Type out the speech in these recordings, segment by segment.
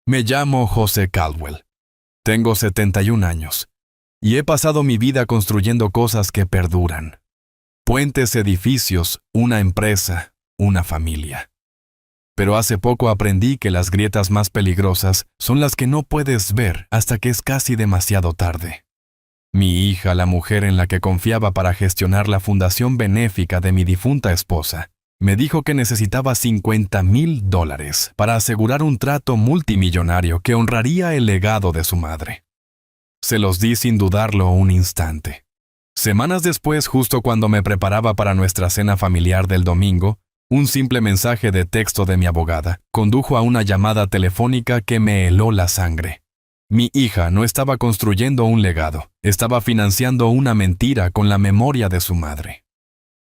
Me llamo José Caldwell. Tengo 71 años y he pasado mi vida construyendo cosas que perduran. Puentes, edificios, una empresa, una familia. Pero hace poco aprendí que las grietas más peligrosas son las que no puedes ver hasta que es casi demasiado tarde. Mi hija, la mujer en la que confiaba para gestionar la fundación benéfica de mi difunta esposa, me dijo que necesitaba $50,000 para asegurar un trato multimillonario que honraría el legado de su madre. Se los di sin dudarlo un instante. Semanas después, justo cuando me preparaba para nuestra cena familiar del domingo, un simple mensaje de texto de mi abogada condujo a una llamada telefónica que me heló la sangre. Mi hija no estaba construyendo un legado, estaba financiando una mentira con la memoria de su madre.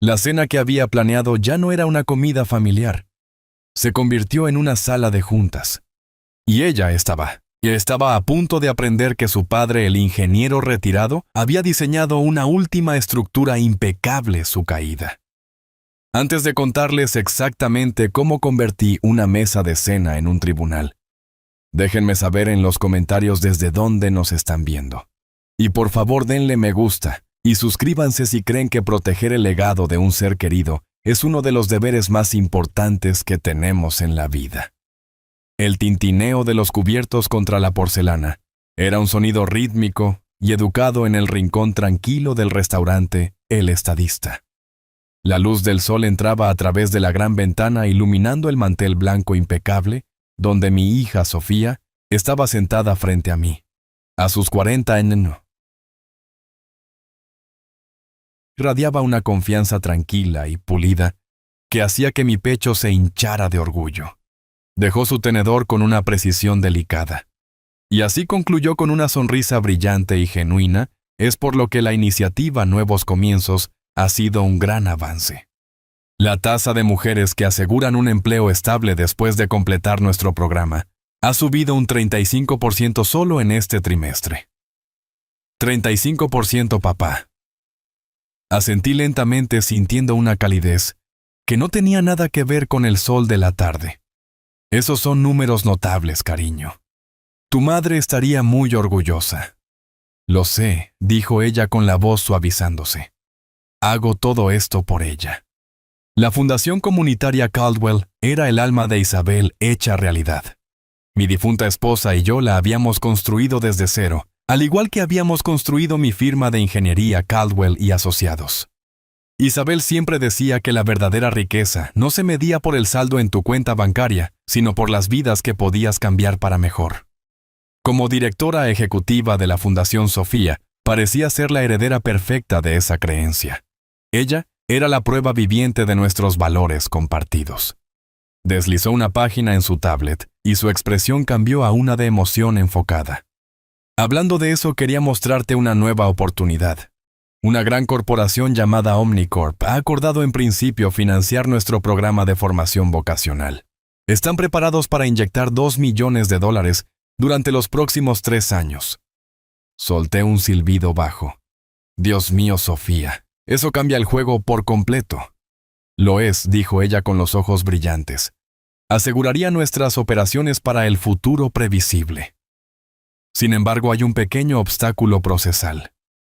La cena que había planeado ya no era una comida familiar. Se convirtió en una sala de juntas. Y ella estaba a punto de aprender que su padre, el ingeniero retirado, había diseñado una última estructura impecable su caída. Antes de contarles exactamente cómo convertí una mesa de cena en un tribunal, déjenme saber en los comentarios desde dónde nos están viendo. Y por favor denle me gusta y suscríbanse si creen que proteger el legado de un ser querido es uno de los deberes más importantes que tenemos en la vida. El tintineo de los cubiertos contra la porcelana era un sonido rítmico y educado en el rincón tranquilo del restaurante El Estadista. La luz del sol entraba a través de la gran ventana iluminando el mantel blanco impecable, donde mi hija Sofía estaba sentada frente a mí. A sus 40 años, irradiaba una confianza tranquila y pulida que hacía que mi pecho se hinchara de orgullo. Dejó su tenedor con una precisión delicada. Y así concluyó con una sonrisa brillante y genuina, es por lo que la iniciativa Nuevos Comienzos ha sido un gran avance. La tasa de mujeres que aseguran un empleo estable después de completar nuestro programa ha subido un 35% solo en este trimestre. 35%, papá. Asentí lentamente sintiendo una calidez que no tenía nada que ver con el sol de la tarde. Esos son números notables, cariño. Tu madre estaría muy orgullosa. Lo sé, dijo ella con la voz suavizándose. Hago todo esto por ella. La Fundación Comunitaria Caldwell era el alma de Isabel hecha realidad. Mi difunta esposa y yo la habíamos construido desde cero, al igual que habíamos construido mi firma de ingeniería Caldwell y Asociados. Isabel siempre decía que la verdadera riqueza no se medía por el saldo en tu cuenta bancaria, sino por las vidas que podías cambiar para mejor. Como directora ejecutiva de la Fundación Sofía, parecía ser la heredera perfecta de esa creencia. Ella era la prueba viviente de nuestros valores compartidos. Deslizó una página en su tablet y su expresión cambió a una de emoción enfocada. Hablando de eso, quería mostrarte una nueva oportunidad. Una gran corporación llamada Omnicorp ha acordado en principio financiar nuestro programa de formación vocacional. Están preparados para inyectar $2 millones durante los próximos 3 años. Solté un silbido bajo. Dios mío, Sofía, eso cambia el juego por completo. Lo es, dijo ella con los ojos brillantes. Aseguraría nuestras operaciones para el futuro previsible. Sin embargo, hay un pequeño obstáculo procesal.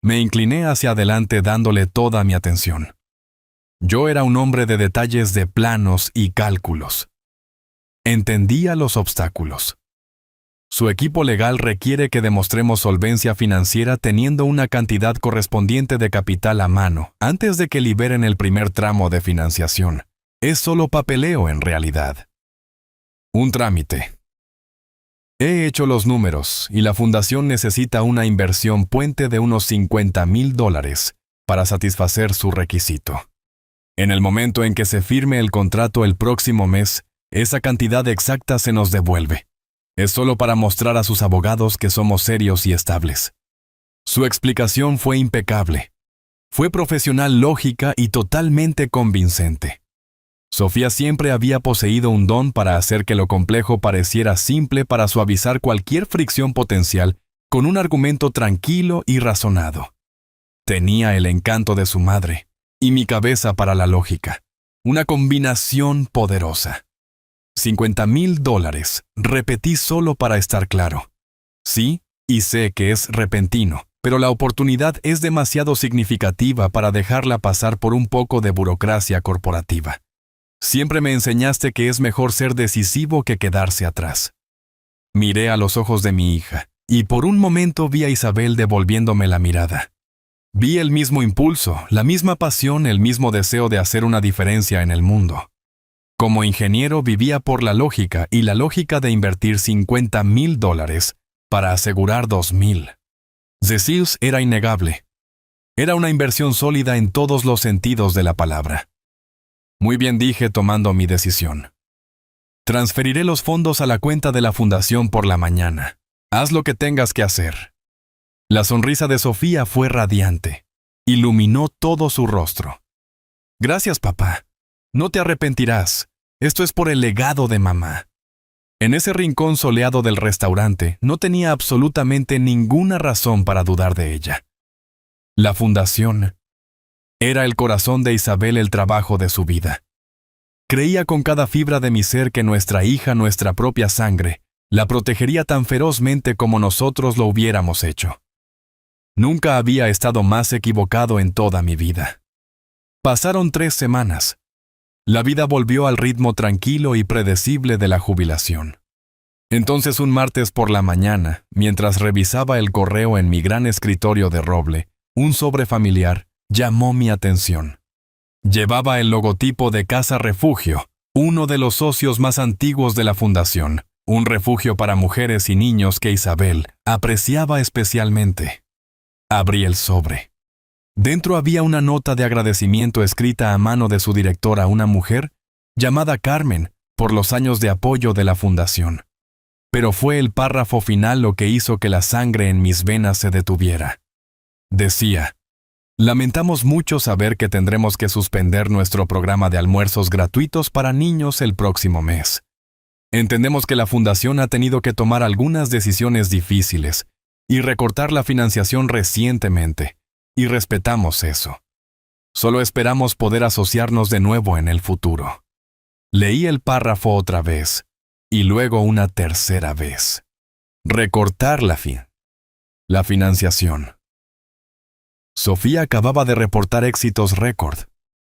Me incliné hacia adelante dándole toda mi atención. Yo era un hombre de detalles de planos y cálculos. Entendía los obstáculos. Su equipo legal requiere que demostremos solvencia financiera teniendo una cantidad correspondiente de capital a mano antes de que liberen el primer tramo de financiación. Es solo papeleo en realidad. Un trámite. He hecho los números y la fundación necesita una inversión puente de unos $50,000 para satisfacer su requisito. En el momento en que se firme el contrato el próximo mes, esa cantidad exacta se nos devuelve. Es solo para mostrar a sus abogados que somos serios y estables. Su explicación fue impecable. Fue profesional, lógica y totalmente convincente. Sofía siempre había poseído un don para hacer que lo complejo pareciera simple para suavizar cualquier fricción potencial con un argumento tranquilo y razonado. Tenía el encanto de su madre y mi cabeza para la lógica. Una combinación poderosa. $50,000, repetí solo para estar claro. Sí, y sé que es repentino, pero la oportunidad es demasiado significativa para dejarla pasar por un poco de burocracia corporativa. Siempre me enseñaste que es mejor ser decisivo que quedarse atrás. Miré a los ojos de mi hija, y por un momento vi a Isabel devolviéndome la mirada. Vi el mismo impulso, la misma pasión, el mismo deseo de hacer una diferencia en el mundo. Como ingeniero vivía por la lógica y la lógica de invertir $50,000 para asegurar 2,000. The Seals era innegable. Era una inversión sólida en todos los sentidos de la palabra. Muy bien, dije tomando mi decisión. Transferiré los fondos a la cuenta de la fundación por la mañana. Haz lo que tengas que hacer. La sonrisa de Sofía fue radiante. Iluminó todo su rostro. Gracias, papá. No te arrepentirás. Esto es por el legado de mamá. En ese rincón soleado del restaurante no tenía absolutamente ninguna razón para dudar de ella. La fundación era el corazón de Isabel, el trabajo de su vida. Creía con cada fibra de mi ser que nuestra hija, nuestra propia sangre, la protegería tan ferozmente como nosotros lo hubiéramos hecho. Nunca había estado más equivocado en toda mi vida. Pasaron 3 semanas. La vida volvió al ritmo tranquilo y predecible de la jubilación. Entonces, un martes por la mañana, mientras revisaba el correo en mi gran escritorio de roble, un sobre familiar llamó mi atención. Llevaba el logotipo de Casa Refugio, uno de los socios más antiguos de la fundación, un refugio para mujeres y niños que Isabel apreciaba especialmente. Abrí el sobre. Dentro había una nota de agradecimiento escrita a mano de su directora, una mujer llamada Carmen, por los años de apoyo de la fundación. Pero fue el párrafo final lo que hizo que la sangre en mis venas se detuviera. Decía: lamentamos mucho saber que tendremos que suspender nuestro programa de almuerzos gratuitos para niños el próximo mes. Entendemos que la fundación ha tenido que tomar algunas decisiones difíciles y recortar la financiación recientemente, y respetamos eso. Solo esperamos poder asociarnos de nuevo en el futuro. Leí el párrafo otra vez, y luego una tercera vez. Recortar la financiación. Sofía acababa de reportar éxitos récord.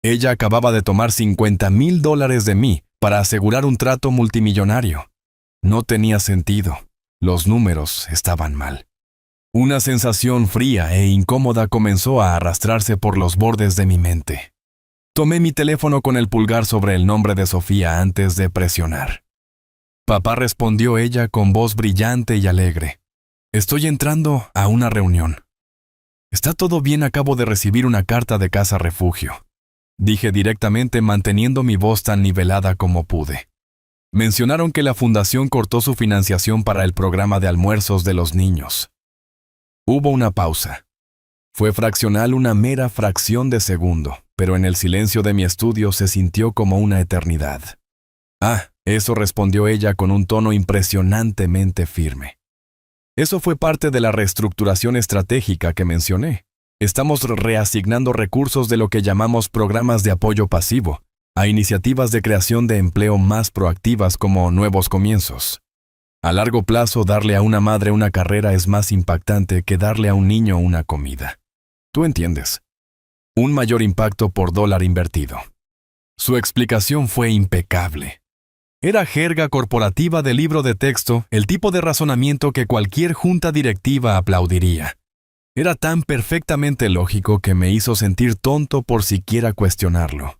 Ella acababa de tomar $50,000 de mí para asegurar un trato multimillonario. No tenía sentido. Los números estaban mal. Una sensación fría e incómoda comenzó a arrastrarse por los bordes de mi mente. Tomé mi teléfono con el pulgar sobre el nombre de Sofía antes de presionar. Papá, respondió ella con voz brillante y alegre. Estoy entrando a una reunión. Está todo bien, acabo de recibir una carta de Casa Refugio. Dije directamente, manteniendo mi voz tan nivelada como pude. Mencionaron que la fundación cortó su financiación para el programa de almuerzos de los niños. Hubo una pausa. Fue fraccional, una mera fracción de segundo, pero en el silencio de mi estudio se sintió como una eternidad. Ah, eso, respondió ella con un tono impresionantemente firme. Eso fue parte de la reestructuración estratégica que mencioné. Estamos reasignando recursos de lo que llamamos programas de apoyo pasivo a iniciativas de creación de empleo más proactivas como Nuevos Comienzos. A largo plazo, darle a una madre una carrera es más impactante que darle a un niño una comida. Tú entiendes. Un mayor impacto por dólar invertido. Su explicación fue impecable. Era jerga corporativa de libro de texto, el tipo de razonamiento que cualquier junta directiva aplaudiría. Era tan perfectamente lógico que me hizo sentir tonto por siquiera cuestionarlo.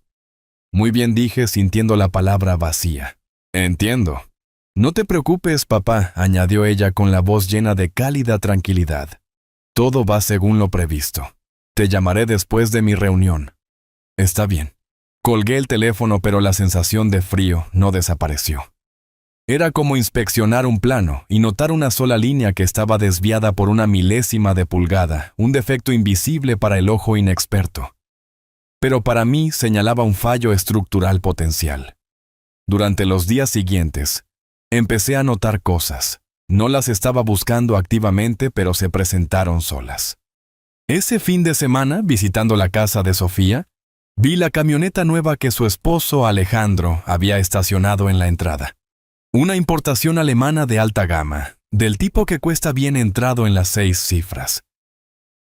Muy bien, dije, sintiendo la palabra vacía. Entiendo. No te preocupes, papá, añadió ella con la voz llena de cálida tranquilidad. Todo va según lo previsto. Te llamaré después de mi reunión. Está bien. Colgué el teléfono, pero la sensación de frío no desapareció. Era como inspeccionar un plano y notar una sola línea que estaba desviada por una milésima de pulgada, un defecto invisible para el ojo inexperto. Pero para mí señalaba un fallo estructural potencial. Durante los días siguientes, empecé a notar cosas. No las estaba buscando activamente, pero se presentaron solas. Ese fin de semana, visitando la casa de Sofía, vi la camioneta nueva que su esposo Alejandro había estacionado en la entrada. Una importación alemana de alta gama, del tipo que cuesta bien entrado en las 6 cifras.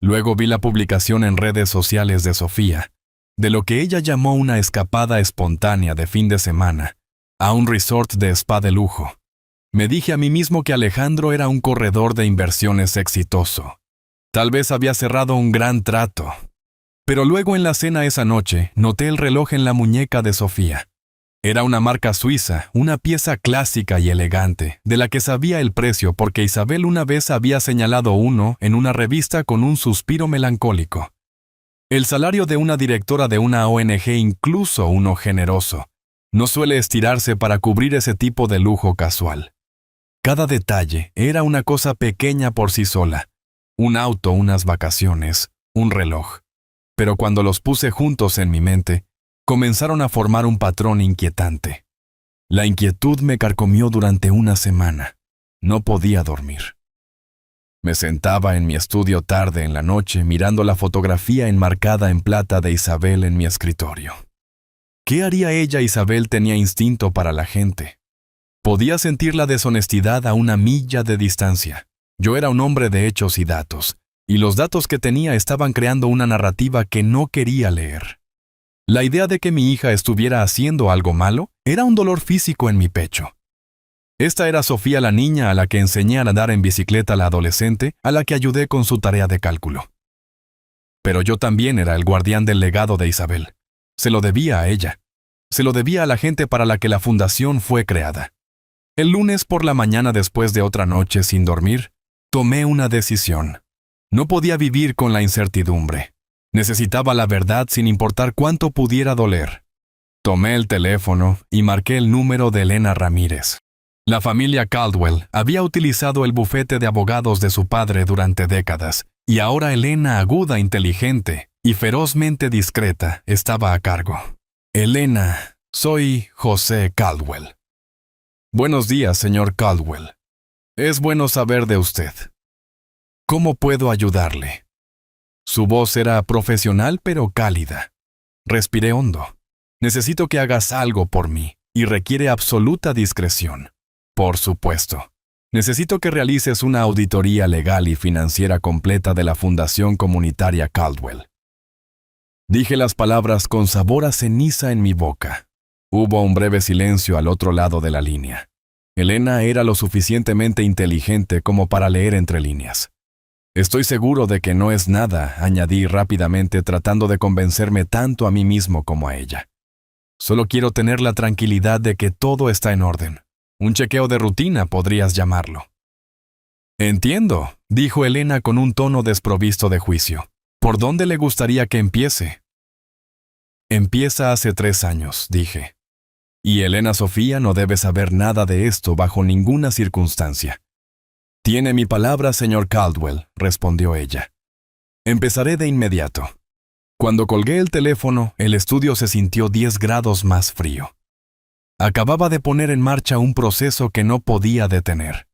Luego vi la publicación en redes sociales de Sofía, de lo que ella llamó una escapada espontánea de fin de semana, a un resort de spa de lujo. Me dije a mí mismo que Alejandro era un corredor de inversiones exitoso. Tal vez había cerrado un gran trato. Pero luego en la cena esa noche, noté el reloj en la muñeca de Sofía. Era una marca suiza, una pieza clásica y elegante, de la que sabía el precio porque Isabel una vez había señalado uno en una revista con un suspiro melancólico. El salario de una directora de una ONG, incluso uno generoso, no suele estirarse para cubrir ese tipo de lujo casual. Cada detalle era una cosa pequeña por sí sola. Un auto, unas vacaciones, un reloj. Pero cuando los puse juntos en mi mente, comenzaron a formar un patrón inquietante. La inquietud me carcomió durante una semana. No podía dormir. Me sentaba en mi estudio tarde en la noche mirando la fotografía enmarcada en plata de Isabel en mi escritorio. ¿Qué haría ella? Isabel tenía instinto para la gente. Podía sentir la deshonestidad a una milla de distancia. Yo era un hombre de hechos y datos, y los datos que tenía estaban creando una narrativa que no quería leer. La idea de que mi hija estuviera haciendo algo malo era un dolor físico en mi pecho. Esta era Sofía, la niña a la que enseñé a nadar en bicicleta, la adolescente a la que ayudé con su tarea de cálculo. Pero yo también era el guardián del legado de Isabel. Se lo debía a ella. Se lo debía a la gente para la que la fundación fue creada. El lunes por la mañana, después de otra noche sin dormir, tomé una decisión. No podía vivir con la incertidumbre. Necesitaba la verdad sin importar cuánto pudiera doler. Tomé el teléfono y marqué el número de Elena Ramírez. La familia Caldwell había utilizado el bufete de abogados de su padre durante décadas, y ahora Elena, aguda, inteligente y ferozmente discreta, estaba a cargo. Elena, soy José Caldwell. Buenos días, señor Caldwell. Es bueno saber de usted. ¿Cómo puedo ayudarle? Su voz era profesional pero cálida. Respiré hondo. Necesito que hagas algo por mí, y requiere absoluta discreción. Por supuesto. Necesito que realices una auditoría legal y financiera completa de la Fundación Comunitaria Caldwell. Dije las palabras con sabor a ceniza en mi boca. Hubo un breve silencio al otro lado de la línea. Elena era lo suficientemente inteligente como para leer entre líneas. Estoy seguro de que no es nada, añadí rápidamente, tratando de convencerme tanto a mí mismo como a ella. Solo quiero tener la tranquilidad de que todo está en orden. Un chequeo de rutina, podrías llamarlo. Entiendo, dijo Elena con un tono desprovisto de juicio. ¿Por dónde le gustaría que empiece? Empieza hace 3 años, dije. Y Elena Sofía no debe saber nada de esto bajo ninguna circunstancia. Tiene mi palabra, señor Caldwell, respondió ella. Empezaré de inmediato. Cuando colgué el teléfono, el estudio se sintió 10 grados más frío. Acababa de poner en marcha un proceso que no podía detener.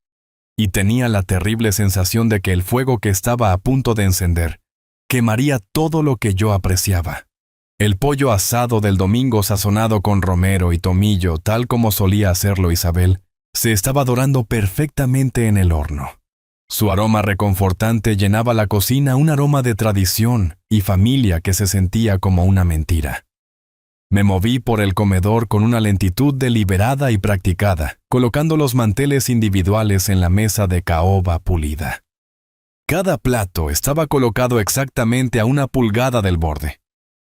Y tenía la terrible sensación de que el fuego que estaba a punto de encender quemaría todo lo que yo apreciaba. El pollo asado del domingo sazonado con romero y tomillo, tal como solía hacerlo Isabel, se estaba dorando perfectamente en el horno. Su aroma reconfortante llenaba la cocina, un aroma de tradición y familia que se sentía como una mentira. Me moví por el comedor con una lentitud deliberada y practicada, colocando los manteles individuales en la mesa de caoba pulida. Cada plato estaba colocado exactamente a 1 pulgada del borde.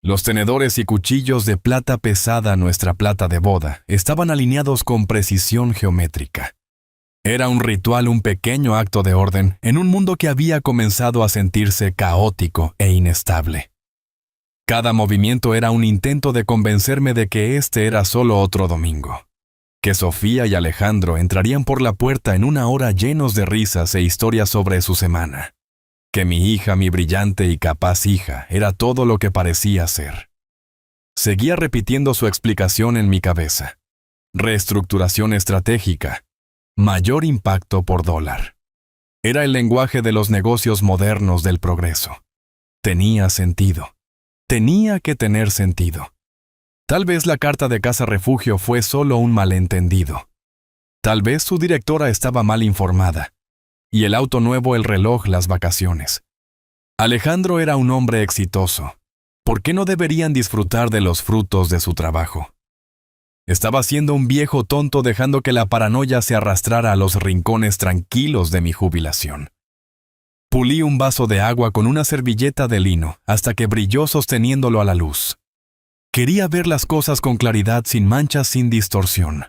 Los tenedores y cuchillos de plata pesada, nuestra plata de boda, estaban alineados con precisión geométrica. Era un ritual, un pequeño acto de orden en un mundo que había comenzado a sentirse caótico e inestable. Cada movimiento era un intento de convencerme de que este era solo otro domingo. Que Sofía y Alejandro entrarían por la puerta en 1 hora llenos de risas e historias sobre su semana. Que mi hija, mi brillante y capaz hija, era todo lo que parecía ser. Seguía repitiendo su explicación en mi cabeza. Reestructuración estratégica. Mayor impacto por dólar. Era el lenguaje de los negocios modernos del progreso. Tenía sentido. Tenía que tener sentido. Tal vez la carta de casa refugio fue solo un malentendido. Tal vez su directora estaba mal informada. Y el auto nuevo, el reloj, las vacaciones. Alejandro era un hombre exitoso. ¿Por qué no deberían disfrutar de los frutos de su trabajo? Estaba siendo un viejo tonto dejando que la paranoia se arrastrara a los rincones tranquilos de mi jubilación. Pulí un vaso de agua con una servilleta de lino hasta que brilló sosteniéndolo a la luz. Quería ver las cosas con claridad, sin manchas, sin distorsión.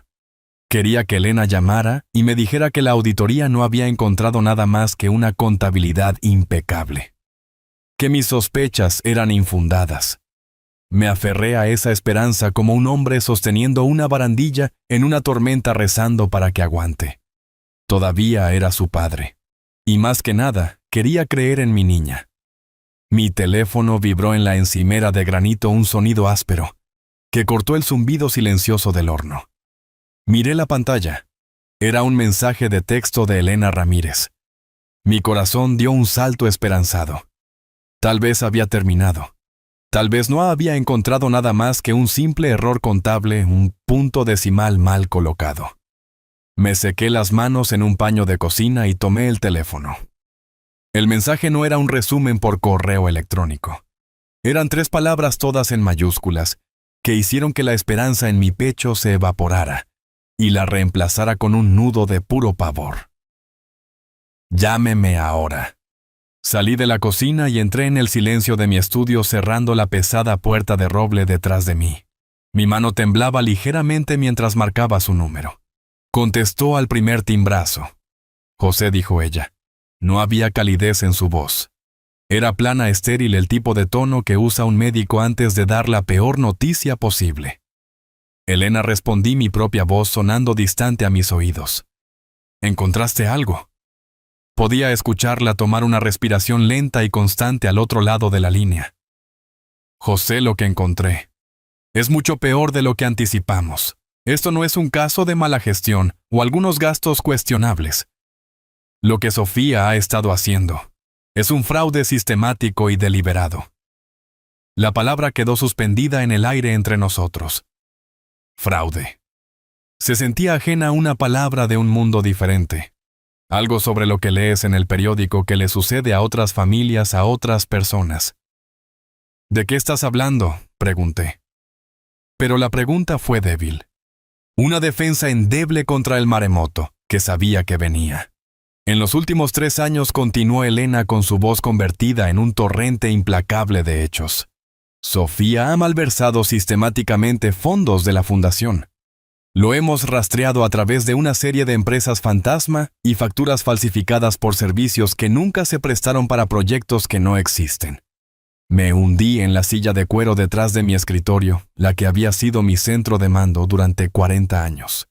Quería que Elena llamara y me dijera que la auditoría no había encontrado nada más que una contabilidad impecable. Que mis sospechas eran infundadas. Me aferré a esa esperanza como un hombre sosteniendo una barandilla en una tormenta rezando para que aguante. Todavía era su padre. Y más que nada, quería creer en mi niña. Mi teléfono vibró en la encimera de granito un sonido áspero, que cortó el zumbido silencioso del horno. Miré la pantalla. Era un mensaje de texto de Elena Ramírez. Mi corazón dio un salto esperanzado. Tal vez había terminado. Tal vez no había encontrado nada más que un simple error contable, un punto decimal mal colocado. Me sequé las manos en un paño de cocina y tomé el teléfono. El mensaje no era un resumen por correo electrónico. Eran 3 palabras todas en mayúsculas, que hicieron que la esperanza en mi pecho se evaporara y la reemplazara con un nudo de puro pavor. Llámeme ahora. Salí de la cocina y entré en el silencio de mi estudio cerrando la pesada puerta de roble detrás de mí. Mi mano temblaba ligeramente mientras marcaba su número. Contestó al primer timbrazo. José, dijo ella. No había calidez en su voz. Era plana, estéril, el tipo de tono que usa un médico antes de dar la peor noticia posible. Elena, respondí, mi propia voz sonando distante a mis oídos. ¿Encontraste algo? Podía escucharla tomar una respiración lenta y constante al otro lado de la línea. José, lo que encontré. Es mucho peor de lo que anticipamos. Esto no es un caso de mala gestión o algunos gastos cuestionables. Lo que Sofía ha estado haciendo es un fraude sistemático y deliberado. La palabra quedó suspendida en el aire entre nosotros. Fraude. Se sentía ajena a una palabra de un mundo diferente. Algo sobre lo que lees en el periódico que le sucede a otras familias, a otras personas. ¿De qué estás hablando?, pregunté. Pero la pregunta fue débil. Una defensa endeble contra el maremoto, que sabía que venía. En los últimos 3 años, continuó Elena con su voz convertida en un torrente implacable de hechos. Sofía ha malversado sistemáticamente fondos de la fundación. Lo hemos rastreado a través de una serie de empresas fantasma y facturas falsificadas por servicios que nunca se prestaron para proyectos que no existen. Me hundí en la silla de cuero detrás de mi escritorio, la que había sido mi centro de mando durante 40 años.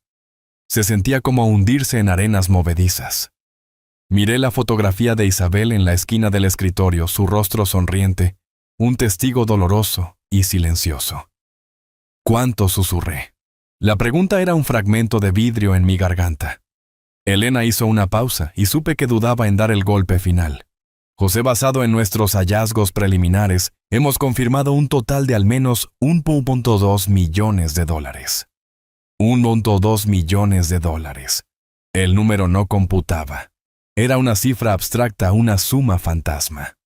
Se sentía como hundirse en arenas movedizas. Miré la fotografía de Isabel en la esquina del escritorio, su rostro sonriente, un testigo doloroso y silencioso. ¿Cuánto susurré? La pregunta era un fragmento de vidrio en mi garganta. Elena hizo una pausa y supe que dudaba en dar el golpe final. José, basado en nuestros hallazgos preliminares, hemos confirmado un total de al menos $1.2 millones. $1.2 millones. El número no computaba. Era una cifra abstracta, una suma fantasma.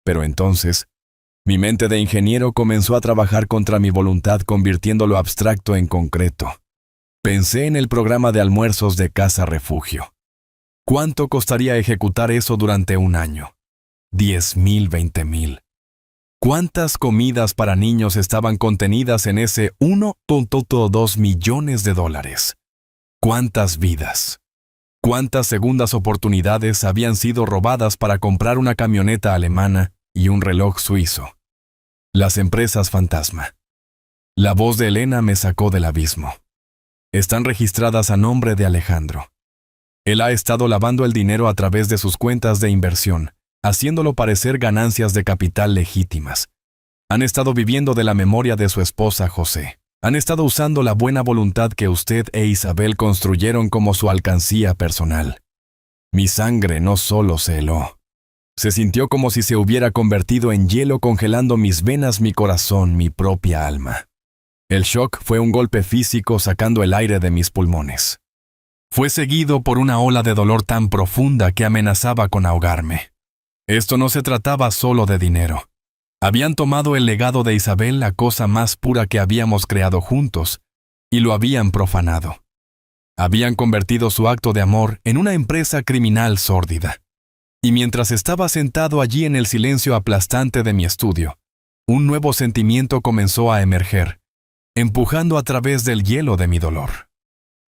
Pero entonces, mi mente de ingeniero comenzó a trabajar contra mi voluntad, convirtiendo lo abstracto en concreto. Pensé en el programa de almuerzos de Casa Refugio. ¿Cuánto costaría ejecutar eso durante un año? 10,000, 20,000. ¿Cuántas comidas para niños estaban contenidas en ese $1.2 millones? ¿Cuántas vidas? ¿Cuántas segundas oportunidades habían sido robadas para comprar una camioneta alemana y un reloj suizo? Las empresas fantasma. La voz de Elena me sacó del abismo. Están registradas a nombre de Alejandro. Él ha estado lavando el dinero a través de sus cuentas de inversión, haciéndolo parecer ganancias de capital legítimas. Han estado viviendo de la memoria de su esposa José. Han estado usando la buena voluntad que usted e Isabel construyeron como su alcancía personal. Mi sangre no solo se heló. Se sintió como si se hubiera convertido en hielo, congelando mis venas, mi corazón, mi propia alma. El shock fue un golpe físico, sacando el aire de mis pulmones. Fue seguido por una ola de dolor tan profunda que amenazaba con ahogarme. Esto no se trataba solo de dinero. Habían tomado el legado de Isabel, la cosa más pura que habíamos creado juntos, y lo habían profanado. Habían convertido su acto de amor en una empresa criminal sórdida. Y mientras estaba sentado allí en el silencio aplastante de mi estudio, un nuevo sentimiento comenzó a emerger, empujando a través del hielo de mi dolor.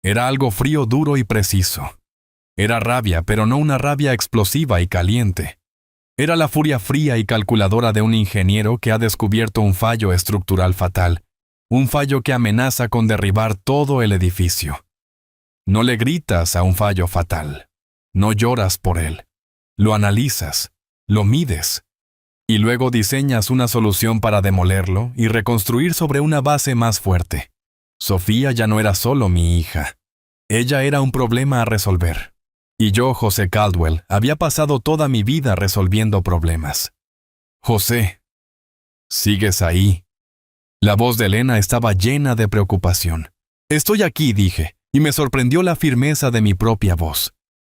Era algo frío, duro y preciso. Era rabia, pero no una rabia explosiva y caliente. Era la furia fría y calculadora de un ingeniero que ha descubierto un fallo estructural fatal, un fallo que amenaza con derribar todo el edificio. No le gritas a un fallo fatal. No lloras por él. Lo analizas, lo mides, y luego diseñas una solución para demolerlo y reconstruir sobre una base más fuerte. Sofía ya no era solo mi hija. Ella era un problema a resolver. Y yo, José Caldwell, había pasado toda mi vida resolviendo problemas. José, ¿sigues ahí? La voz de Elena estaba llena de preocupación. Estoy aquí, dije, y me sorprendió la firmeza de mi propia voz.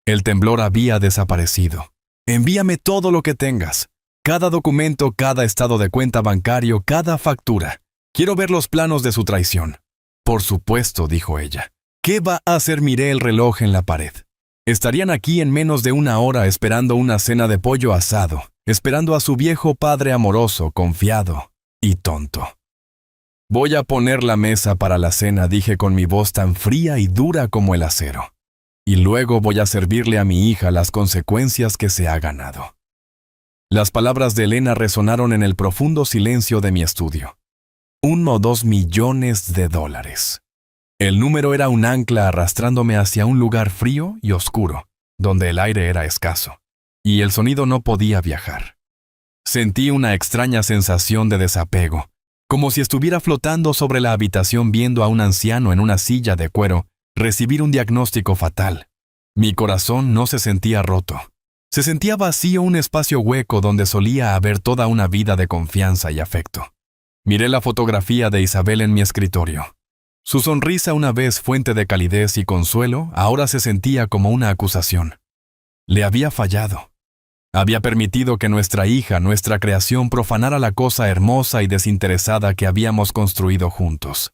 El temblor había desaparecido. Envíame todo lo que tengas. Cada documento, cada estado de cuenta bancario, cada factura. Quiero ver los planos de su traición. Por supuesto, dijo ella. ¿Qué va a hacer? Miré el reloj en la pared. Estarían aquí en menos de una hora esperando una cena de pollo asado, esperando a su viejo padre amoroso, confiado y tonto. Voy a poner la mesa para la cena, dije con mi voz tan fría y dura como el acero. Y luego voy a servirle a mi hija las consecuencias que se ha ganado. Las palabras de Elena resonaron en el profundo silencio de mi estudio. 1 o 2 millones de dólares. El número era un ancla arrastrándome hacia un lugar frío y oscuro, donde el aire era escaso, y el sonido no podía viajar. Sentí una extraña sensación de desapego, como si estuviera flotando sobre la habitación viendo a un anciano en una silla de cuero recibir un diagnóstico fatal. Mi corazón no se sentía roto. Se sentía vacío, un espacio hueco donde solía haber toda una vida de confianza y afecto. Miré la fotografía de Isabel en mi escritorio. Su sonrisa, una vez fuente de calidez y consuelo, ahora se sentía como una acusación. Le había fallado. Había permitido que nuestra hija, nuestra creación, profanara la cosa hermosa y desinteresada que habíamos construido juntos.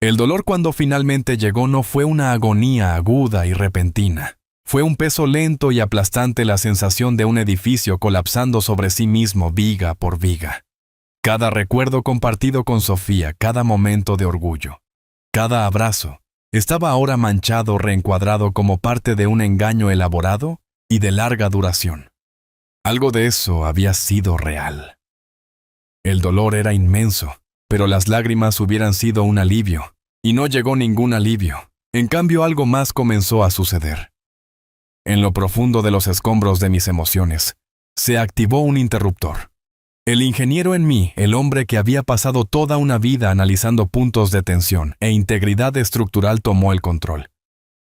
El dolor cuando finalmente llegó no fue una agonía aguda y repentina. Fue un peso lento y aplastante, la sensación de un edificio colapsando sobre sí mismo viga por viga. Cada recuerdo compartido con Sofía, cada momento de orgullo, cada abrazo, estaba ahora manchado, reencuadrado como parte de un engaño elaborado y de larga duración. Algo de eso había sido real. El dolor era inmenso, pero las lágrimas hubieran sido un alivio, y no llegó ningún alivio. En cambio, algo más comenzó a suceder. En lo profundo de los escombros de mis emociones, se activó un interruptor. El ingeniero en mí, el hombre que había pasado toda una vida analizando puntos de tensión e integridad estructural, tomó el control.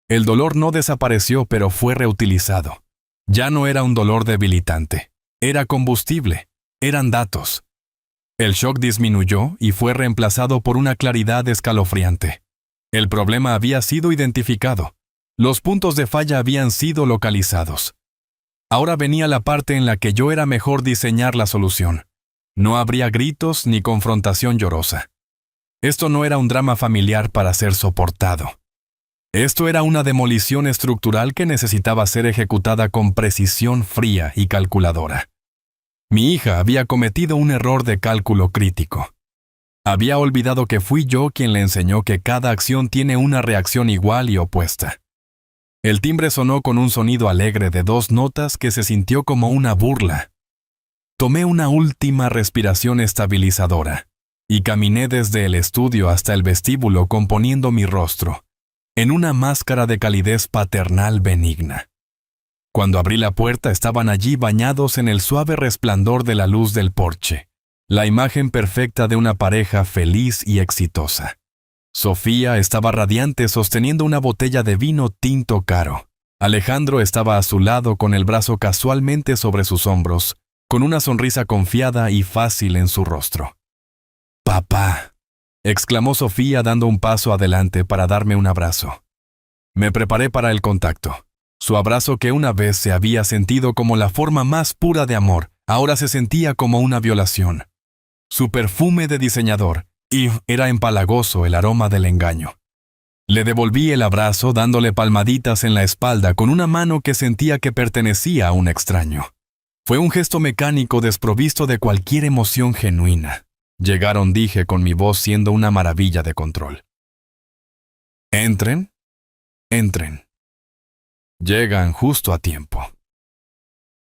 El dolor no desapareció, pero fue reutilizado. Ya no era un dolor debilitante. Era combustible. Eran datos. El shock disminuyó y fue reemplazado por una claridad escalofriante. El problema había sido identificado. Los puntos de falla habían sido localizados. Ahora venía la parte en la que yo era mejor diseñar la solución. No habría gritos ni confrontación llorosa. Esto no era un drama familiar para ser soportado. Esto era una demolición estructural que necesitaba ser ejecutada con precisión fría y calculadora. Mi hija había cometido un error de cálculo crítico. Había olvidado que fui yo quien le enseñó que cada acción tiene una reacción igual y opuesta. El timbre sonó con un sonido alegre de 2 notas que se sintió como una burla. Tomé una última respiración estabilizadora y caminé desde el estudio hasta el vestíbulo componiendo mi rostro en una máscara de calidez paternal benigna. Cuando abrí la puerta estaban allí bañados en el suave resplandor de la luz del porche, la imagen perfecta de una pareja feliz y exitosa. Sofía estaba radiante sosteniendo una botella de vino tinto caro. Alejandro estaba a su lado con el brazo casualmente sobre sus hombros, con una sonrisa confiada y fácil en su rostro. «Papá», exclamó Sofía dando un paso adelante para darme un abrazo. Me preparé para el contacto. Su abrazo, que una vez se había sentido como la forma más pura de amor, ahora se sentía como una violación. Su perfume de diseñador, y era empalagoso el aroma del engaño. Le devolví el abrazo dándole palmaditas en la espalda con una mano que sentía que pertenecía a un extraño. Fue un gesto mecánico desprovisto de cualquier emoción genuina. Llegaron, dije con mi voz siendo una maravilla de control. Entren, entren. Llegan justo a tiempo.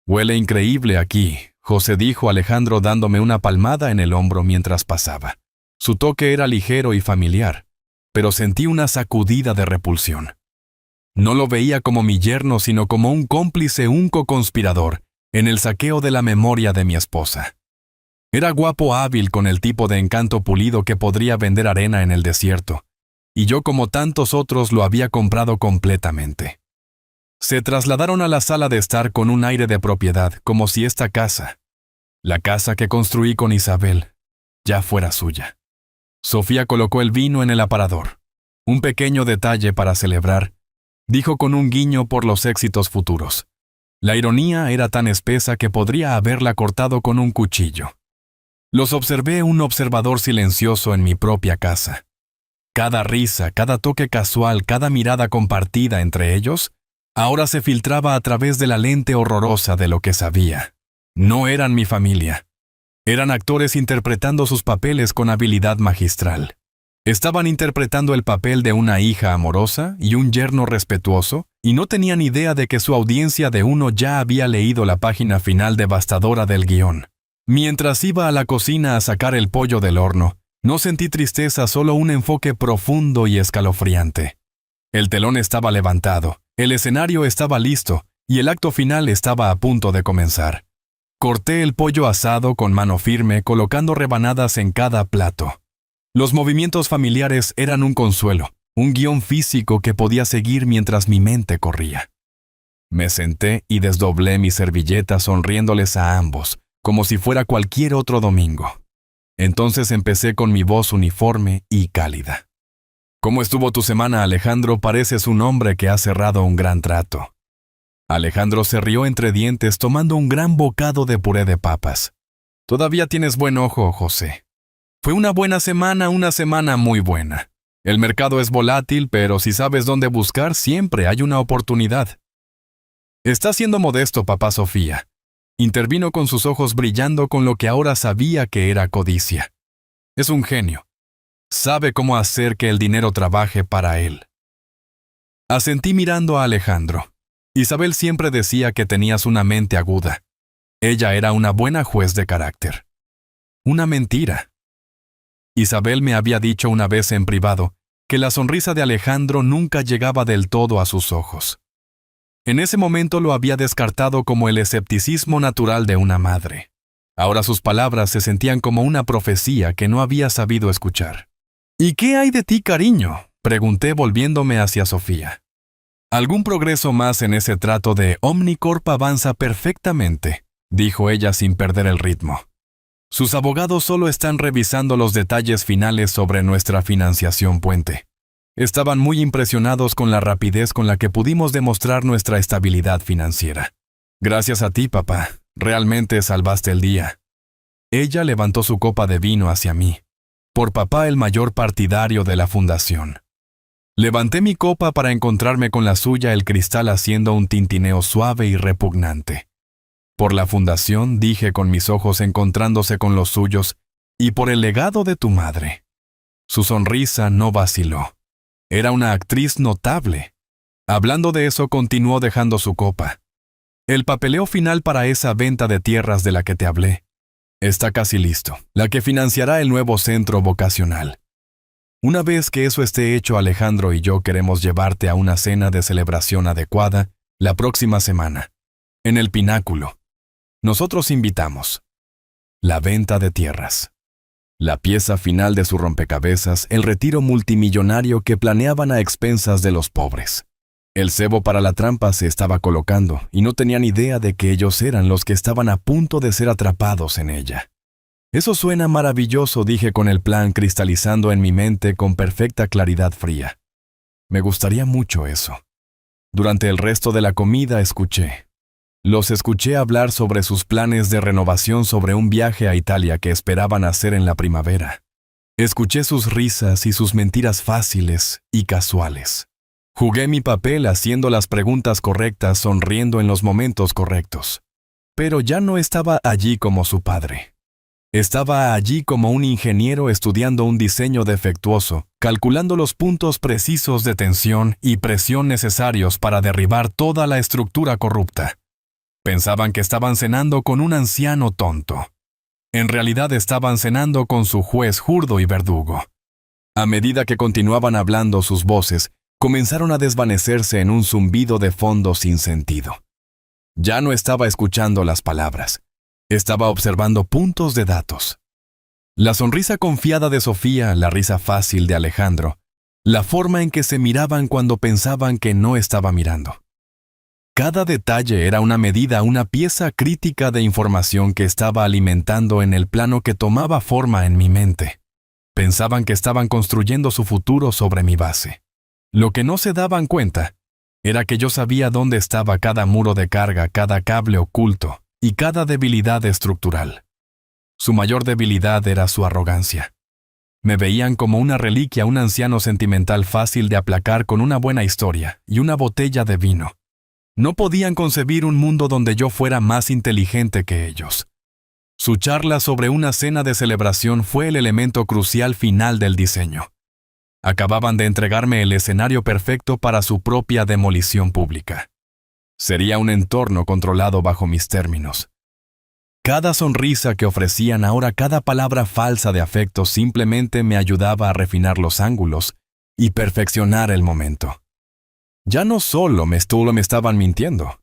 Huele increíble aquí, José dijo Alejandro dándome una palmada en el hombro mientras pasaba. Su toque era ligero y familiar, pero sentí una sacudida de repulsión. No lo veía como mi yerno, sino como un cómplice, un co-conspirador, en el saqueo de la memoria de mi esposa. Era guapo, hábil, con el tipo de encanto pulido que podría vender arena en el desierto, y yo, como tantos otros, lo había comprado completamente. Se trasladaron a la sala de estar con un aire de propiedad, como si esta casa, la casa que construí con Isabel, ya fuera suya. Sofía colocó el vino en el aparador. Un pequeño detalle para celebrar, dijo con un guiño por los éxitos futuros. La ironía era tan espesa que podría haberla cortado con un cuchillo. Los observé, un observador silencioso en mi propia casa. Cada risa, cada toque casual, cada mirada compartida entre ellos, ahora se filtraba a través de la lente horrorosa de lo que sabía. No eran mi familia. Eran actores interpretando sus papeles con habilidad magistral. Estaban interpretando el papel de una hija amorosa y un yerno respetuoso, y no tenían idea de que su audiencia de uno ya había leído la página final devastadora del guión. Mientras iba a la cocina a sacar el pollo del horno, no sentí tristeza, solo un enfoque profundo y escalofriante. El telón estaba levantado, el escenario estaba listo, y el acto final estaba a punto de comenzar. Corté el pollo asado con mano firme, colocando rebanadas en cada plato. Los movimientos familiares eran un consuelo, un guión físico que podía seguir mientras mi mente corría. Me senté y desdoblé mi servilleta sonriéndoles a ambos, como si fuera cualquier otro domingo. Entonces empecé con mi voz uniforme y cálida. ¿Cómo estuvo tu semana, Alejandro? Pareces un hombre que ha cerrado un gran trato. Alejandro se rió entre dientes tomando un gran bocado de puré de papas. Todavía tienes buen ojo, José. Fue una semana muy buena. El mercado es volátil, pero si sabes dónde buscar, siempre hay una oportunidad. Está siendo modesto, papá. Sofía intervino con sus ojos brillando con lo que ahora sabía que era codicia. Es un genio. Sabe cómo hacer que el dinero trabaje para él. Asentí mirando a Alejandro. Isabel siempre decía que tenías una mente aguda. Ella era una buena juez de carácter. Una mentira. Isabel me había dicho una vez en privado que la sonrisa de Alejandro nunca llegaba del todo a sus ojos. En ese momento lo había descartado como el escepticismo natural de una madre. Ahora sus palabras se sentían como una profecía que no había sabido escuchar. ¿Y qué hay de ti, cariño?, pregunté volviéndome hacia Sofía. Algún progreso más en ese trato de Omnicorp avanza perfectamente, dijo ella sin perder el ritmo. Sus abogados solo están revisando los detalles finales sobre nuestra financiación puente. Estaban muy impresionados con la rapidez con la que pudimos demostrar nuestra estabilidad financiera. Gracias a ti, papá. Realmente salvaste el día. Ella levantó su copa de vino hacia mí. Por papá, el mayor partidario de la fundación. Levanté mi copa para encontrarme con la suya, el cristal haciendo un tintineo suave y repugnante. Por la fundación, dije con mis ojos encontrándose con los suyos, y por el legado de tu madre. Su sonrisa no vaciló. Era una actriz notable. Hablando de eso, continuó dejando su copa. El papeleo final para esa venta de tierras de la que te hablé está casi listo, la que financiará el nuevo centro vocacional. Una vez que eso esté hecho, Alejandro y yo queremos llevarte a una cena de celebración adecuada la próxima semana, en el Pináculo. Nosotros invitamos. La venta de tierras. La pieza final de su rompecabezas, el retiro multimillonario que planeaban a expensas de los pobres. El cebo para la trampa se estaba colocando y no tenían idea de que ellos eran los que estaban a punto de ser atrapados en ella. Eso suena maravilloso, dije con el plan cristalizando en mi mente con perfecta claridad fría. Me gustaría mucho eso. Durante el resto de la comida los escuché hablar sobre sus planes de renovación sobre un viaje a Italia que esperaban hacer en la primavera. Escuché sus risas y sus mentiras fáciles y casuales. Jugué mi papel haciendo las preguntas correctas, sonriendo en los momentos correctos. Pero ya no estaba allí como su padre. Estaba allí como un ingeniero estudiando un diseño defectuoso, calculando los puntos precisos de tensión y presión necesarios para derribar toda la estructura corrupta. Pensaban que estaban cenando con un anciano tonto. En realidad estaban cenando con su juez zurdo y verdugo. A medida que continuaban hablando, sus voces comenzaron a desvanecerse en un zumbido de fondo sin sentido. Ya no estaba escuchando las palabras. Estaba observando puntos de datos. La sonrisa confiada de Sofía, la risa fácil de Alejandro, la forma en que se miraban cuando pensaban que no estaba mirando. Cada detalle era una medida, una pieza crítica de información que estaba alimentando en el plano que tomaba forma en mi mente. Pensaban que estaban construyendo su futuro sobre mi base. Lo que no se daban cuenta era que yo sabía dónde estaba cada muro de carga, cada cable oculto y cada debilidad estructural. Su mayor debilidad era su arrogancia. Me veían como una reliquia, un anciano sentimental fácil de aplacar con una buena historia y una botella de vino. No podían concebir un mundo donde yo fuera más inteligente que ellos. Su charla sobre una cena de celebración fue el elemento crucial final del diseño. Acababan de entregarme el escenario perfecto para su propia demolición pública. Sería un entorno controlado bajo mis términos. Cada sonrisa que ofrecían, ahora cada palabra falsa de afecto, simplemente me ayudaba a refinar los ángulos y perfeccionar el momento. Ya no solo me estaban mintiendo.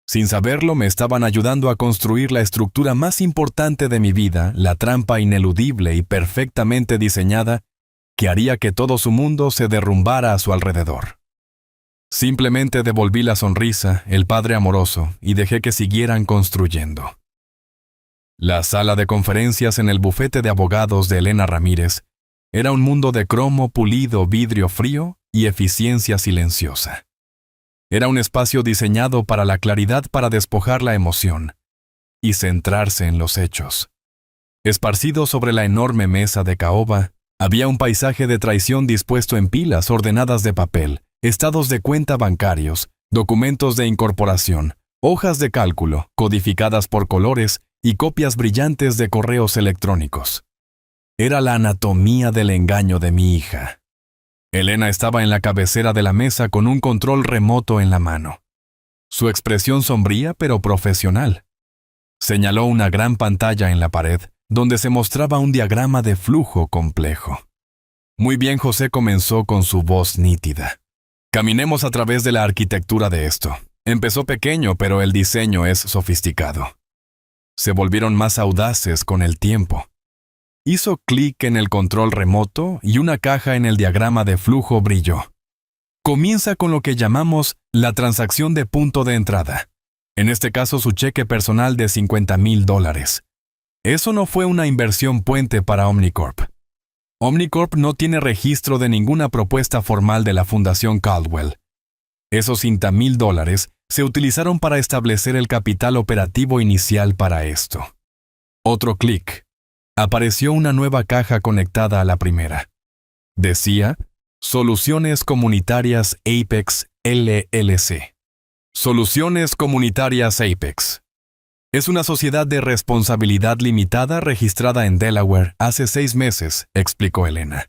Sin saberlo, me estaban ayudando a construir la estructura más importante de mi vida, la trampa ineludible y perfectamente diseñada que haría que todo su mundo se derrumbara a su alrededor. Simplemente devolví la sonrisa, el padre amoroso, y dejé que siguieran construyendo. La sala de conferencias en el bufete de abogados de Elena Ramírez era un mundo de cromo pulido, vidrio frío y eficiencia silenciosa. Era un espacio diseñado para la claridad, para despojar la emoción y centrarse en los hechos. Esparcido sobre la enorme mesa de caoba, había un paisaje de traición dispuesto en pilas ordenadas de papel, estados de cuenta bancarios, documentos de incorporación, hojas de cálculo, codificadas por colores y copias brillantes de correos electrónicos. Era la anatomía del engaño de mi hija. Elena estaba en la cabecera de la mesa con un control remoto en la mano. Su expresión sombría pero profesional. Señaló una gran pantalla en la pared, donde se mostraba un diagrama de flujo complejo. Muy bien, José, comenzó con su voz nítida. Caminemos a través de la arquitectura de esto. Empezó pequeño, pero el diseño es sofisticado. Se volvieron más audaces con el tiempo. Hizo clic en el control remoto y una caja en el diagrama de flujo brilló. Comienza con lo que llamamos la transacción de punto de entrada. En este caso, su cheque personal de $50,000. Eso no fue una inversión puente para Omnicorp. Omnicorp no tiene registro de ninguna propuesta formal de la Fundación Caldwell. Esos $50,000 se utilizaron para establecer el capital operativo inicial para esto. Otro clic. Apareció una nueva caja conectada a la primera. Decía, Soluciones Comunitarias Apex LLC. Soluciones Comunitarias Apex. Es una sociedad de responsabilidad limitada registrada en Delaware hace 6 meses, explicó Elena.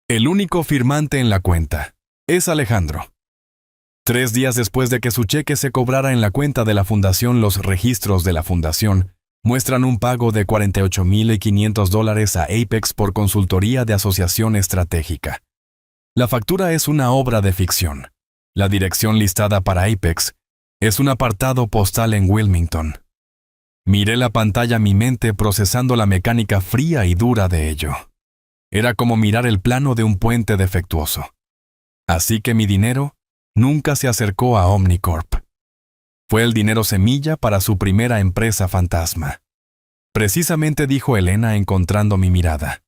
El único firmante en la cuenta es Alejandro. 3 días después de que su cheque se cobrara en la cuenta de la fundación, los registros de la fundación muestran un pago de $48,500 a Apex por consultoría de asociación estratégica. La factura es una obra de ficción. La dirección listada para Apex es un apartado postal en Wilmington. Miré la pantalla, mi mente procesando la mecánica fría y dura de ello. Era como mirar el plano de un puente defectuoso. Así que mi dinero nunca se acercó a Omnicorp. Fue el dinero semilla para su primera empresa fantasma. Precisamente, dijo Elena encontrando mi mirada.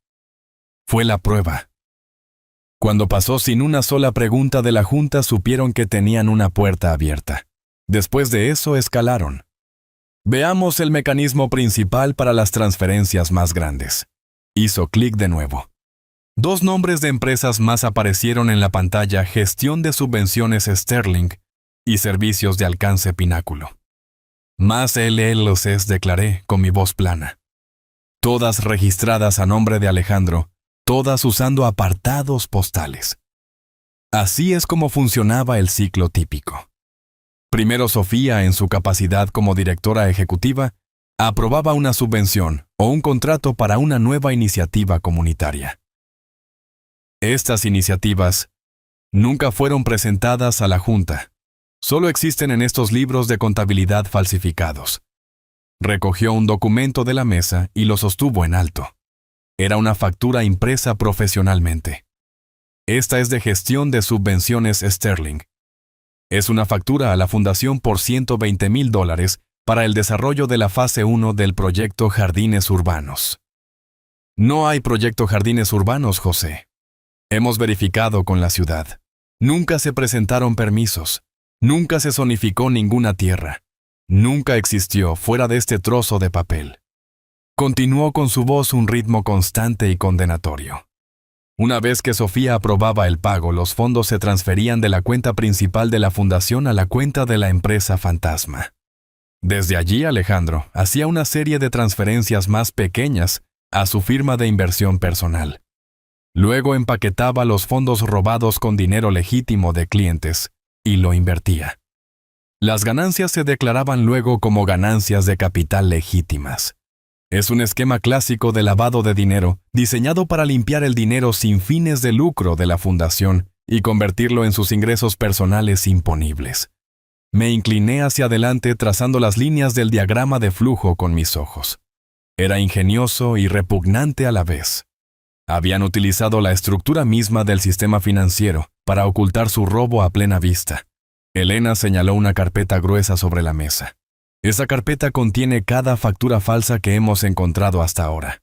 Fue la prueba. Cuando pasó sin una sola pregunta de la junta, supieron que tenían una puerta abierta. Después de eso, escalaron. Veamos el mecanismo principal para las transferencias más grandes. Hizo clic de nuevo. 2 nombres de empresas más aparecieron en la pantalla: Gestión de Subvenciones Sterling y Servicios de Alcance Pináculo. Más LLCs, declaré con mi voz plana. Todas registradas a nombre de Alejandro, todas usando apartados postales. Así es como funcionaba el ciclo típico. Primero, Sofía, en su capacidad como directora ejecutiva, aprobaba una subvención o un contrato para una nueva iniciativa comunitaria. Estas iniciativas nunca fueron presentadas a la Junta. Solo existen en estos libros de contabilidad falsificados. Recogió un documento de la mesa y lo sostuvo en alto. Era una factura impresa profesionalmente. Esta es de Gestión de Subvenciones Sterling. Es una factura a la Fundación por $120,000 para el desarrollo de la fase 1 del proyecto Jardines Urbanos. No hay proyecto Jardines Urbanos, José. Hemos verificado con la ciudad. Nunca se presentaron permisos. Nunca se zonificó ninguna tierra. Nunca existió fuera de este trozo de papel. Continuó con su voz un ritmo constante y condenatorio. Una vez que Sofía aprobaba el pago, los fondos se transferían de la cuenta principal de la fundación a la cuenta de la empresa fantasma. Desde allí, Alejandro hacía una serie de transferencias más pequeñas a su firma de inversión personal. Luego empaquetaba los fondos robados con dinero legítimo de clientes y lo invertía. Las ganancias se declaraban luego como ganancias de capital legítimas. Es un esquema clásico de lavado de dinero diseñado para limpiar el dinero sin fines de lucro de la fundación y convertirlo en sus ingresos personales imponibles. Me incliné hacia adelante trazando las líneas del diagrama de flujo con mis ojos. Era ingenioso y repugnante a la vez. Habían utilizado la estructura misma del sistema financiero para ocultar su robo a plena vista. Elena señaló una carpeta gruesa sobre la mesa. Esa carpeta contiene cada factura falsa que hemos encontrado hasta ahora.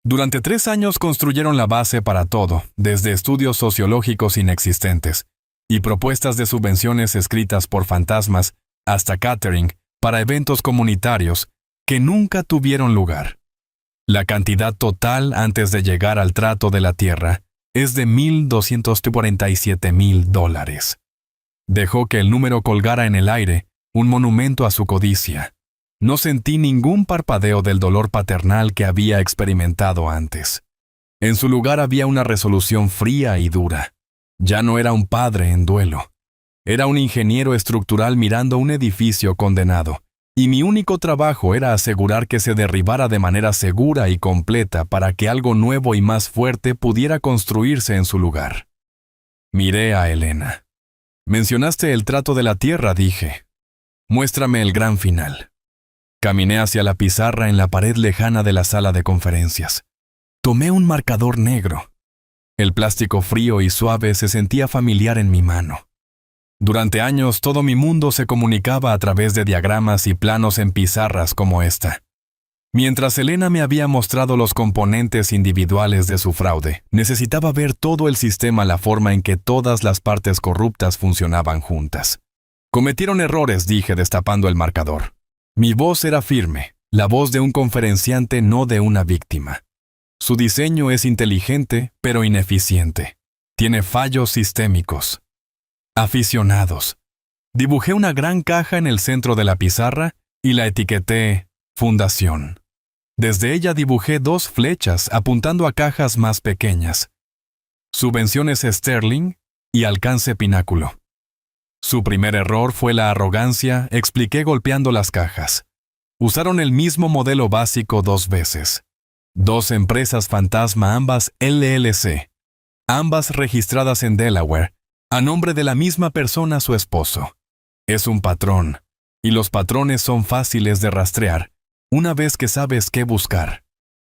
Durante 3 años construyeron la base para todo, desde estudios sociológicos inexistentes y propuestas de subvenciones escritas por fantasmas hasta catering para eventos comunitarios que nunca tuvieron lugar. La cantidad total antes de llegar al trato de la tierra es de $1,247,000. Dejó que el número colgara en el aire, un monumento a su codicia. No sentí ningún parpadeo del dolor paternal que había experimentado antes. En su lugar había una resolución fría y dura. Ya no era un padre en duelo. Era un ingeniero estructural mirando un edificio condenado, y mi único trabajo era asegurar que se derribara de manera segura y completa para que algo nuevo y más fuerte pudiera construirse en su lugar. Miré a Elena. Mencionaste el trato de la tierra, dije. Muéstrame el gran final. Caminé hacia la pizarra en la pared lejana de la sala de conferencias. Tomé un marcador negro. El plástico frío y suave se sentía familiar en mi mano. Durante años todo mi mundo se comunicaba a través de diagramas y planos en pizarras como esta. Mientras Elena me había mostrado los componentes individuales de su fraude, necesitaba ver todo el sistema, la forma en que todas las partes corruptas funcionaban juntas. Cometieron errores, dije destapando el marcador. Mi voz era firme, la voz de un conferenciante, no de una víctima. Su diseño es inteligente, pero ineficiente. Tiene fallos sistémicos. Aficionados. Dibujé una gran caja en el centro de la pizarra y la etiqueté Fundación. Desde ella dibujé 2 flechas apuntando a cajas más pequeñas. Subvenciones Sterling y Alcance Pináculo. Su primer error fue la arrogancia, expliqué golpeando las cajas. Usaron el mismo modelo básico 2 veces. 2 empresas fantasma, ambas LLC. Ambas registradas en Delaware, a nombre de la misma persona, su esposo. Es un patrón, y los patrones son fáciles de rastrear, una vez que sabes qué buscar.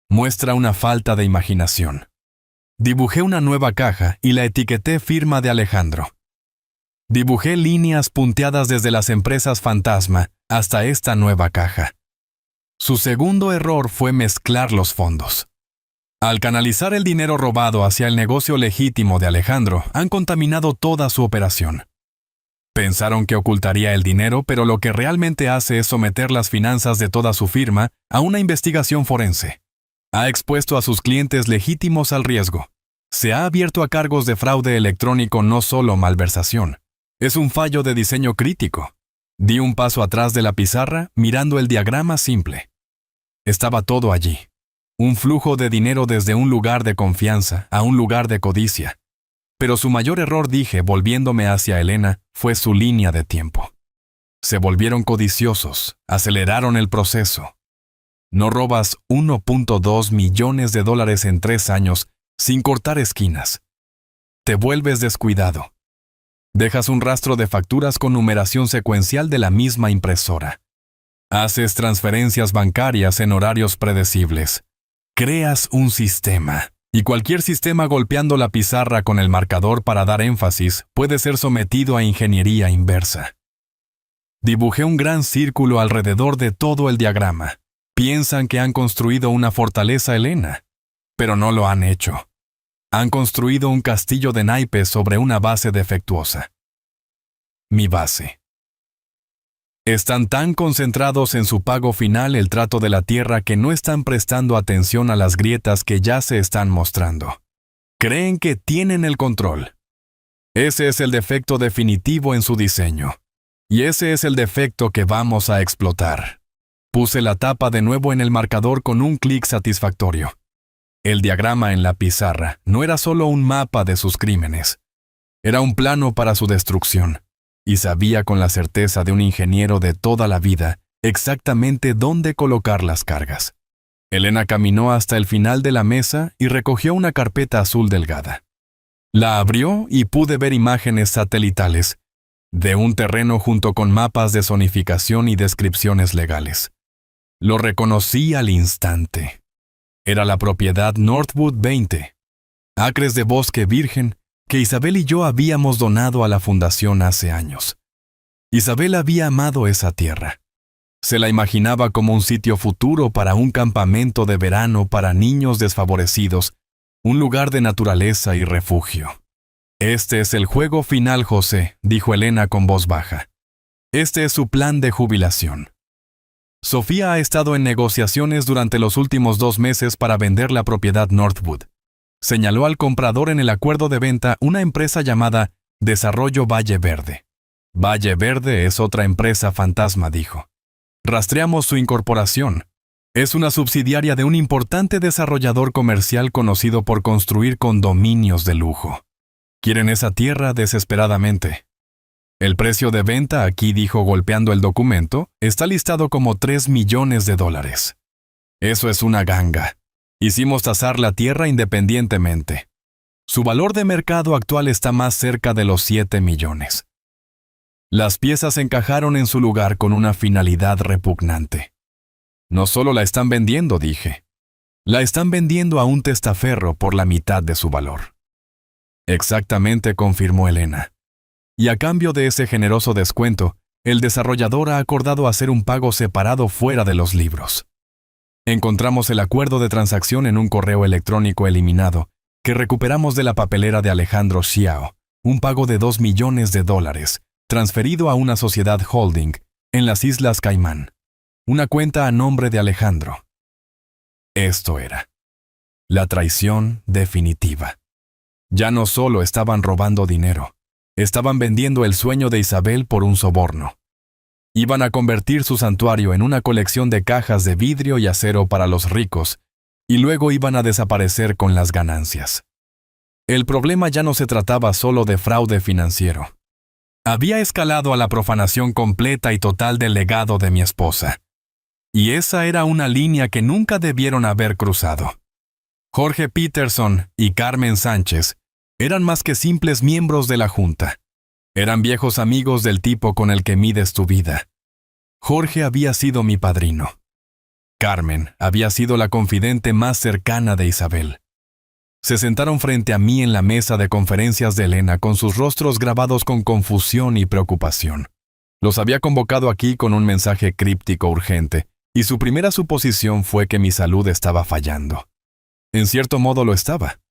Muestra una falta de imaginación. Dibujé una nueva caja y la etiqueté firma de Alejandro. Dibujé líneas punteadas desde las empresas fantasma hasta esta nueva caja. Su segundo error fue mezclar los fondos. Al canalizar el dinero robado hacia el negocio legítimo de Alejandro, han contaminado toda su operación. Pensaron que ocultaría el dinero, pero lo que realmente hace es someter las finanzas de toda su firma a una investigación forense. Ha expuesto a sus clientes legítimos al riesgo. Se ha abierto a cargos de fraude electrónico, no solo malversación. Es un fallo de diseño crítico. Di un paso atrás de la pizarra, mirando el diagrama simple. Estaba todo allí. Un flujo de dinero desde un lugar de confianza a un lugar de codicia. Pero su mayor error, dije, volviéndome hacia Elena, fue su línea de tiempo. Se volvieron codiciosos, aceleraron el proceso. No robas $1.2 millones en 3 años sin cortar esquinas. Te vuelves descuidado. Dejas un rastro de facturas con numeración secuencial de la misma impresora. Haces transferencias bancarias en horarios predecibles. Creas un sistema. Y cualquier sistema golpeando la pizarra con el marcador para dar énfasis puede ser sometido a ingeniería inversa. Dibujé un gran círculo alrededor de todo el diagrama. Piensan que han construido una fortaleza helena, pero no lo han hecho. Han construido un castillo de naipes sobre una base defectuosa. Mi base. Están tan concentrados en su pago final, el trato de la tierra, que no están prestando atención a las grietas que ya se están mostrando. Creen que tienen el control. Ese es el defecto definitivo en su diseño. Y ese es el defecto que vamos a explotar. Puse la tapa de nuevo en el marcador con un clic satisfactorio. El diagrama en la pizarra no era solo un mapa de sus crímenes. Era un plano para su destrucción. Y sabía con la certeza de un ingeniero de toda la vida exactamente dónde colocar las cargas. Elena caminó hasta el final de la mesa y recogió una carpeta azul delgada. La abrió y pude ver imágenes satelitales de un terreno junto con mapas de zonificación y descripciones legales. Lo reconocí al instante. Era la propiedad Northwood 20, acres de bosque virgen, que Isabel y yo habíamos donado a la fundación hace años. Isabel había amado esa tierra. Se la imaginaba como un sitio futuro para un campamento de verano para niños desfavorecidos, un lugar de naturaleza y refugio. Este es el juego final, José, dijo Elena con voz baja. Este es su plan de jubilación. Sofía ha estado en negociaciones durante los últimos 2 meses para vender la propiedad Northwood. Señaló al comprador en el acuerdo de venta una empresa llamada Desarrollo Valle Verde. Valle Verde es otra empresa fantasma, dijo. Rastreamos su incorporación. Es una subsidiaria de un importante desarrollador comercial conocido por construir condominios de lujo. Quieren esa tierra desesperadamente. El precio de venta aquí, dijo golpeando el documento, está listado como $3 millones. Eso es una ganga. Hicimos tasar la tierra independientemente. Su valor de mercado actual está más cerca de los 7 millones. Las piezas encajaron en su lugar con una finalidad repugnante. No solo la están vendiendo, dije. La están vendiendo a un testaferro por la mitad de su valor. Exactamente, confirmó Elena. Y a cambio de ese generoso descuento, el desarrollador ha acordado hacer un pago separado fuera de los libros. Encontramos el acuerdo de transacción en un correo electrónico eliminado, que recuperamos de la papelera de Alejandro Xiao, un pago de $2 millones, transferido a una sociedad holding en las Islas Caimán, una cuenta a nombre de Alejandro. Esto era la traición definitiva. Ya no solo estaban robando dinero, estaban vendiendo el sueño de Isabel por un soborno. Iban a convertir su santuario en una colección de cajas de vidrio y acero para los ricos, y luego iban a desaparecer con las ganancias. El problema ya no se trataba solo de fraude financiero. Había escalado a la profanación completa y total del legado de mi esposa. Y esa era una línea que nunca debieron haber cruzado. Jorge Peterson y Carmen Sánchez eran más que simples miembros de la junta. Eran viejos amigos del tipo con el que mides tu vida. Jorge había sido mi padrino. Carmen había sido la confidente más cercana de Isabel. Se sentaron frente a mí en la mesa de conferencias de Elena con sus rostros grabados con confusión y preocupación. Los había convocado aquí con un mensaje críptico urgente, y su primera suposición fue que mi salud estaba fallando. En cierto modo lo estaba.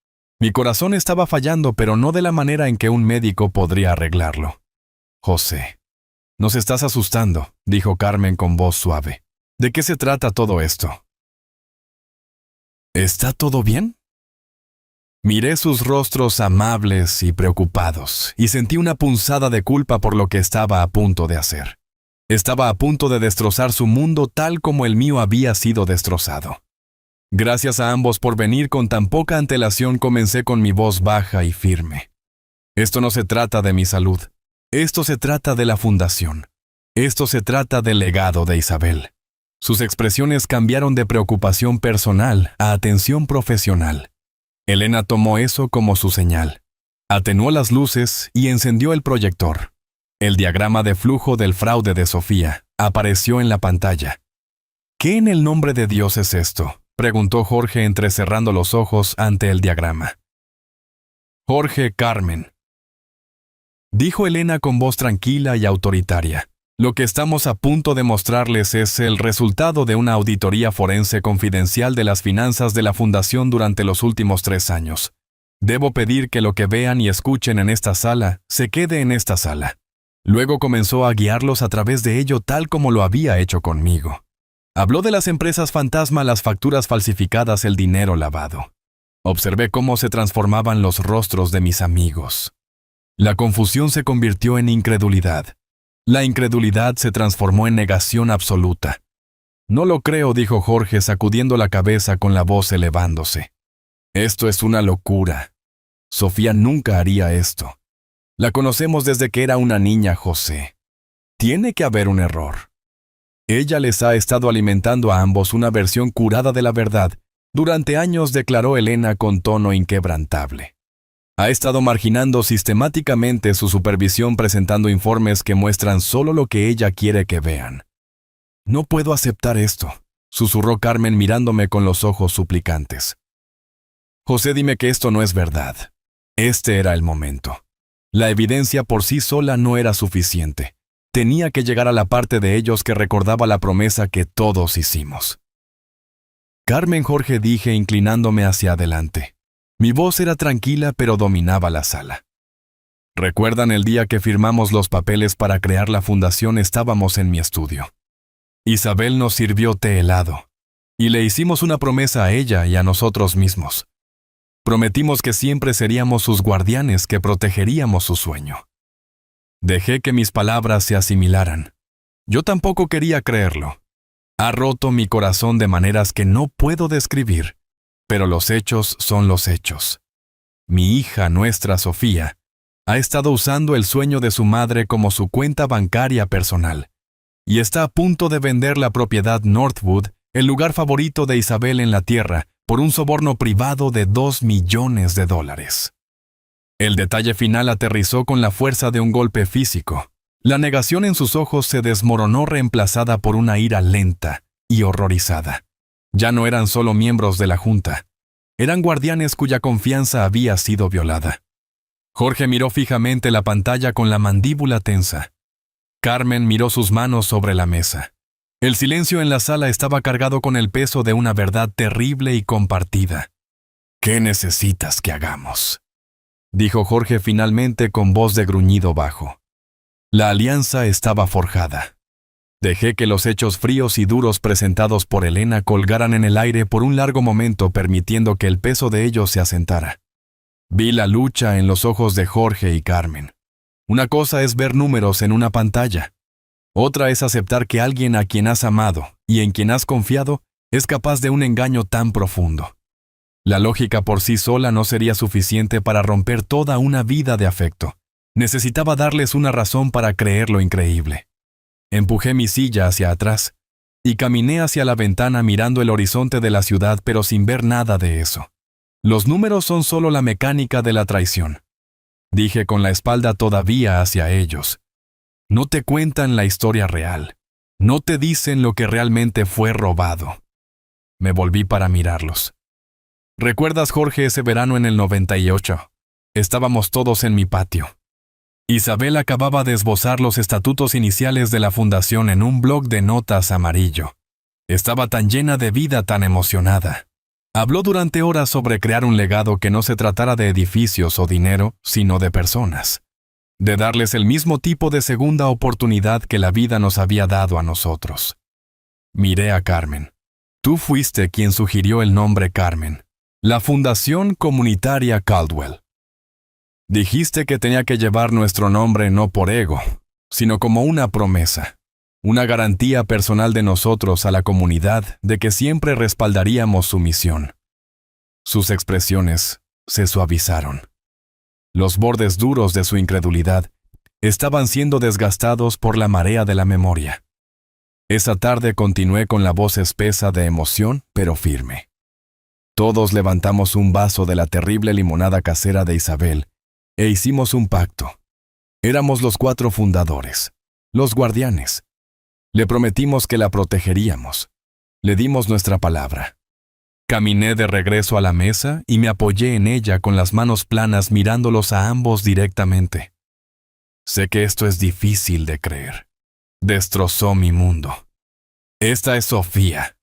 Mi corazón estaba fallando, pero no de la manera en que un médico podría arreglarlo. José, nos estás asustando, dijo Carmen con voz suave. ¿De qué se trata todo esto? ¿Está todo bien? Miré sus rostros amables y preocupados, y sentí una punzada de culpa por lo que estaba a punto de hacer. Estaba a punto de destrozar su mundo tal como el mío había sido destrozado. Gracias a ambos por venir con tan poca antelación, comencé con mi voz baja y firme. Esto no se trata de mi salud. Esto se trata de la fundación. Esto se trata del legado de Isabel. Sus expresiones cambiaron de preocupación personal a atención profesional. Elena tomó eso como su señal. Atenuó las luces y encendió el proyector. El diagrama de flujo del fraude de Sofía apareció en la pantalla. ¿Qué en el nombre de Dios es esto?, preguntó Jorge entrecerrando los ojos ante el diagrama. Jorge Carmen, dijo Elena con voz tranquila y autoritaria. Lo que estamos a punto de mostrarles es el resultado de una auditoría forense confidencial de las finanzas de la Fundación durante los últimos 3 años. Debo pedir que lo que vean y escuchen en esta sala se quede en esta sala. Luego comenzó a guiarlos a través de ello tal como lo había hecho conmigo. Habló de las empresas fantasma, las facturas falsificadas, el dinero lavado. Observé cómo se transformaban los rostros de mis amigos. La confusión se convirtió en incredulidad. La incredulidad se transformó en negación absoluta. No lo creo, dijo Jorge sacudiendo la cabeza con la voz elevándose. Esto es una locura. Sofía nunca haría esto. La conocemos desde que era una niña, José. Tiene que haber un error. Ella les ha estado alimentando a ambos una versión curada de la verdad. Durante años, declaró Elena con tono inquebrantable. Ha estado marginando sistemáticamente su supervisión presentando informes que muestran solo lo que ella quiere que vean. No puedo aceptar esto, susurró Carmen mirándome con los ojos suplicantes. José, dime que esto no es verdad. Este era el momento. La evidencia por sí sola no era suficiente. Tenía que llegar a la parte de ellos que recordaba la promesa que todos hicimos. Carmen, Jorge, dije inclinándome hacia adelante. Mi voz era tranquila pero dominaba la sala. ¿Recuerdan el día que firmamos los papeles para crear la fundación? Estábamos en mi estudio. Isabel nos sirvió té helado, y le hicimos una promesa a ella y a nosotros mismos. Prometimos que siempre seríamos sus guardianes, que protegeríamos su sueño. Dejé que mis palabras se asimilaran. Yo tampoco quería creerlo. Ha roto mi corazón de maneras que no puedo describir. Pero los hechos son los hechos. Mi hija, nuestra Sofía, ha estado usando el sueño de su madre como su cuenta bancaria personal, y está a punto de vender la propiedad Northwood, el lugar favorito de Isabel en la tierra, por un soborno privado de $2 millones. El detalle final aterrizó con la fuerza de un golpe físico. La negación en sus ojos se desmoronó reemplazada por una ira lenta y horrorizada. Ya no eran solo miembros de la Junta. Eran guardianes cuya confianza había sido violada. Jorge miró fijamente la pantalla con la mandíbula tensa. Carmen miró sus manos sobre la mesa. El silencio en la sala estaba cargado con el peso de una verdad terrible y compartida. ¿Qué necesitas que hagamos?, dijo Jorge finalmente con voz de gruñido bajo. La alianza estaba forjada. Dejé que los hechos fríos y duros presentados por Elena colgaran en el aire por un largo momento, permitiendo que el peso de ellos se asentara. Vi la lucha en los ojos de Jorge y Carmen. Una cosa es ver números en una pantalla. Otra es aceptar que alguien a quien has amado y en quien has confiado es capaz de un engaño tan profundo. La lógica por sí sola no sería suficiente para romper toda una vida de afecto. Necesitaba darles una razón para creer lo increíble. Empujé mi silla hacia atrás y caminé hacia la ventana mirando el horizonte de la ciudad, pero sin ver nada de eso. Los números son solo la mecánica de la traición, dije con la espalda todavía hacia ellos. No te cuentan la historia real. No te dicen lo que realmente fue robado. Me volví para mirarlos. ¿Recuerdas, Jorge, ese verano en el 98? Estábamos todos en mi patio. Isabel acababa de esbozar los estatutos iniciales de la fundación en un bloc de notas amarillo. Estaba tan llena de vida, tan emocionada. Habló durante horas sobre crear un legado que no se tratara de edificios o dinero, sino de personas. De darles el mismo tipo de segunda oportunidad que la vida nos había dado a nosotros. Miré a Carmen. Tú fuiste quien sugirió el nombre Carmen. La Fundación Comunitaria Caldwell. Dijiste que tenía que llevar nuestro nombre no por ego, sino como una promesa, una garantía personal de nosotros a la comunidad de que siempre respaldaríamos su misión. Sus expresiones se suavizaron. Los bordes duros de su incredulidad estaban siendo desgastados por la marea de la memoria. Esa tarde continué con la voz espesa de emoción, pero firme. Todos levantamos un vaso de la terrible limonada casera de Isabel e hicimos un pacto. Éramos los 4 fundadores, los guardianes. Le prometimos que la protegeríamos. Le dimos nuestra palabra. Caminé de regreso a la mesa y me apoyé en ella con las manos planas mirándolos a ambos directamente. Sé que esto es difícil de creer. Destrozó mi mundo. Esta es Sofía,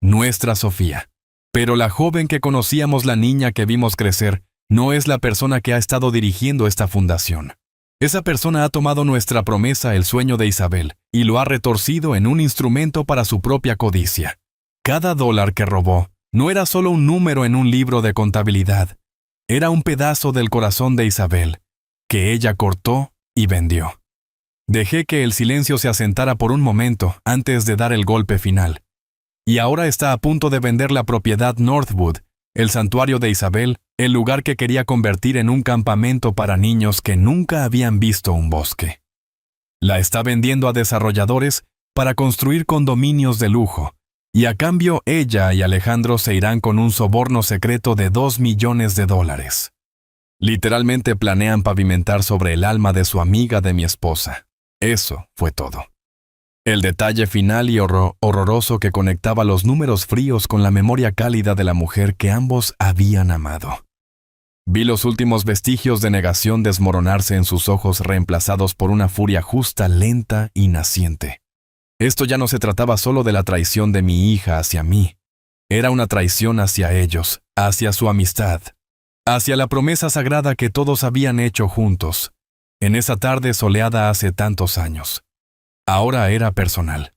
nuestra Sofía. Pero la joven que conocíamos, la niña que vimos crecer, no es la persona que ha estado dirigiendo esta fundación. Esa persona ha tomado nuestra promesa, el sueño de Isabel, y lo ha retorcido en un instrumento para su propia codicia. Cada dólar que robó no era solo un número en un libro de contabilidad. Era un pedazo del corazón de Isabel, que ella cortó y vendió. Dejé que el silencio se asentara por un momento antes de dar el golpe final. Y ahora está a punto de vender la propiedad Northwood, el santuario de Isabel, el lugar que quería convertir en un campamento para niños que nunca habían visto un bosque. La está vendiendo a desarrolladores para construir condominios de lujo, y a cambio ella y Alejandro se irán con un soborno secreto de $2 millones. Literalmente planean pavimentar sobre el alma de su amiga de mi esposa. Eso fue todo. El detalle final y horroroso que conectaba los números fríos con la memoria cálida de la mujer que ambos habían amado. Vi los últimos vestigios de negación desmoronarse en sus ojos, reemplazados por una furia justa, lenta y naciente. Esto ya no se trataba solo de la traición de mi hija hacia mí. Era una traición hacia ellos, hacia su amistad, hacia la promesa sagrada que todos habían hecho juntos, en esa tarde soleada hace tantos años. Ahora era personal.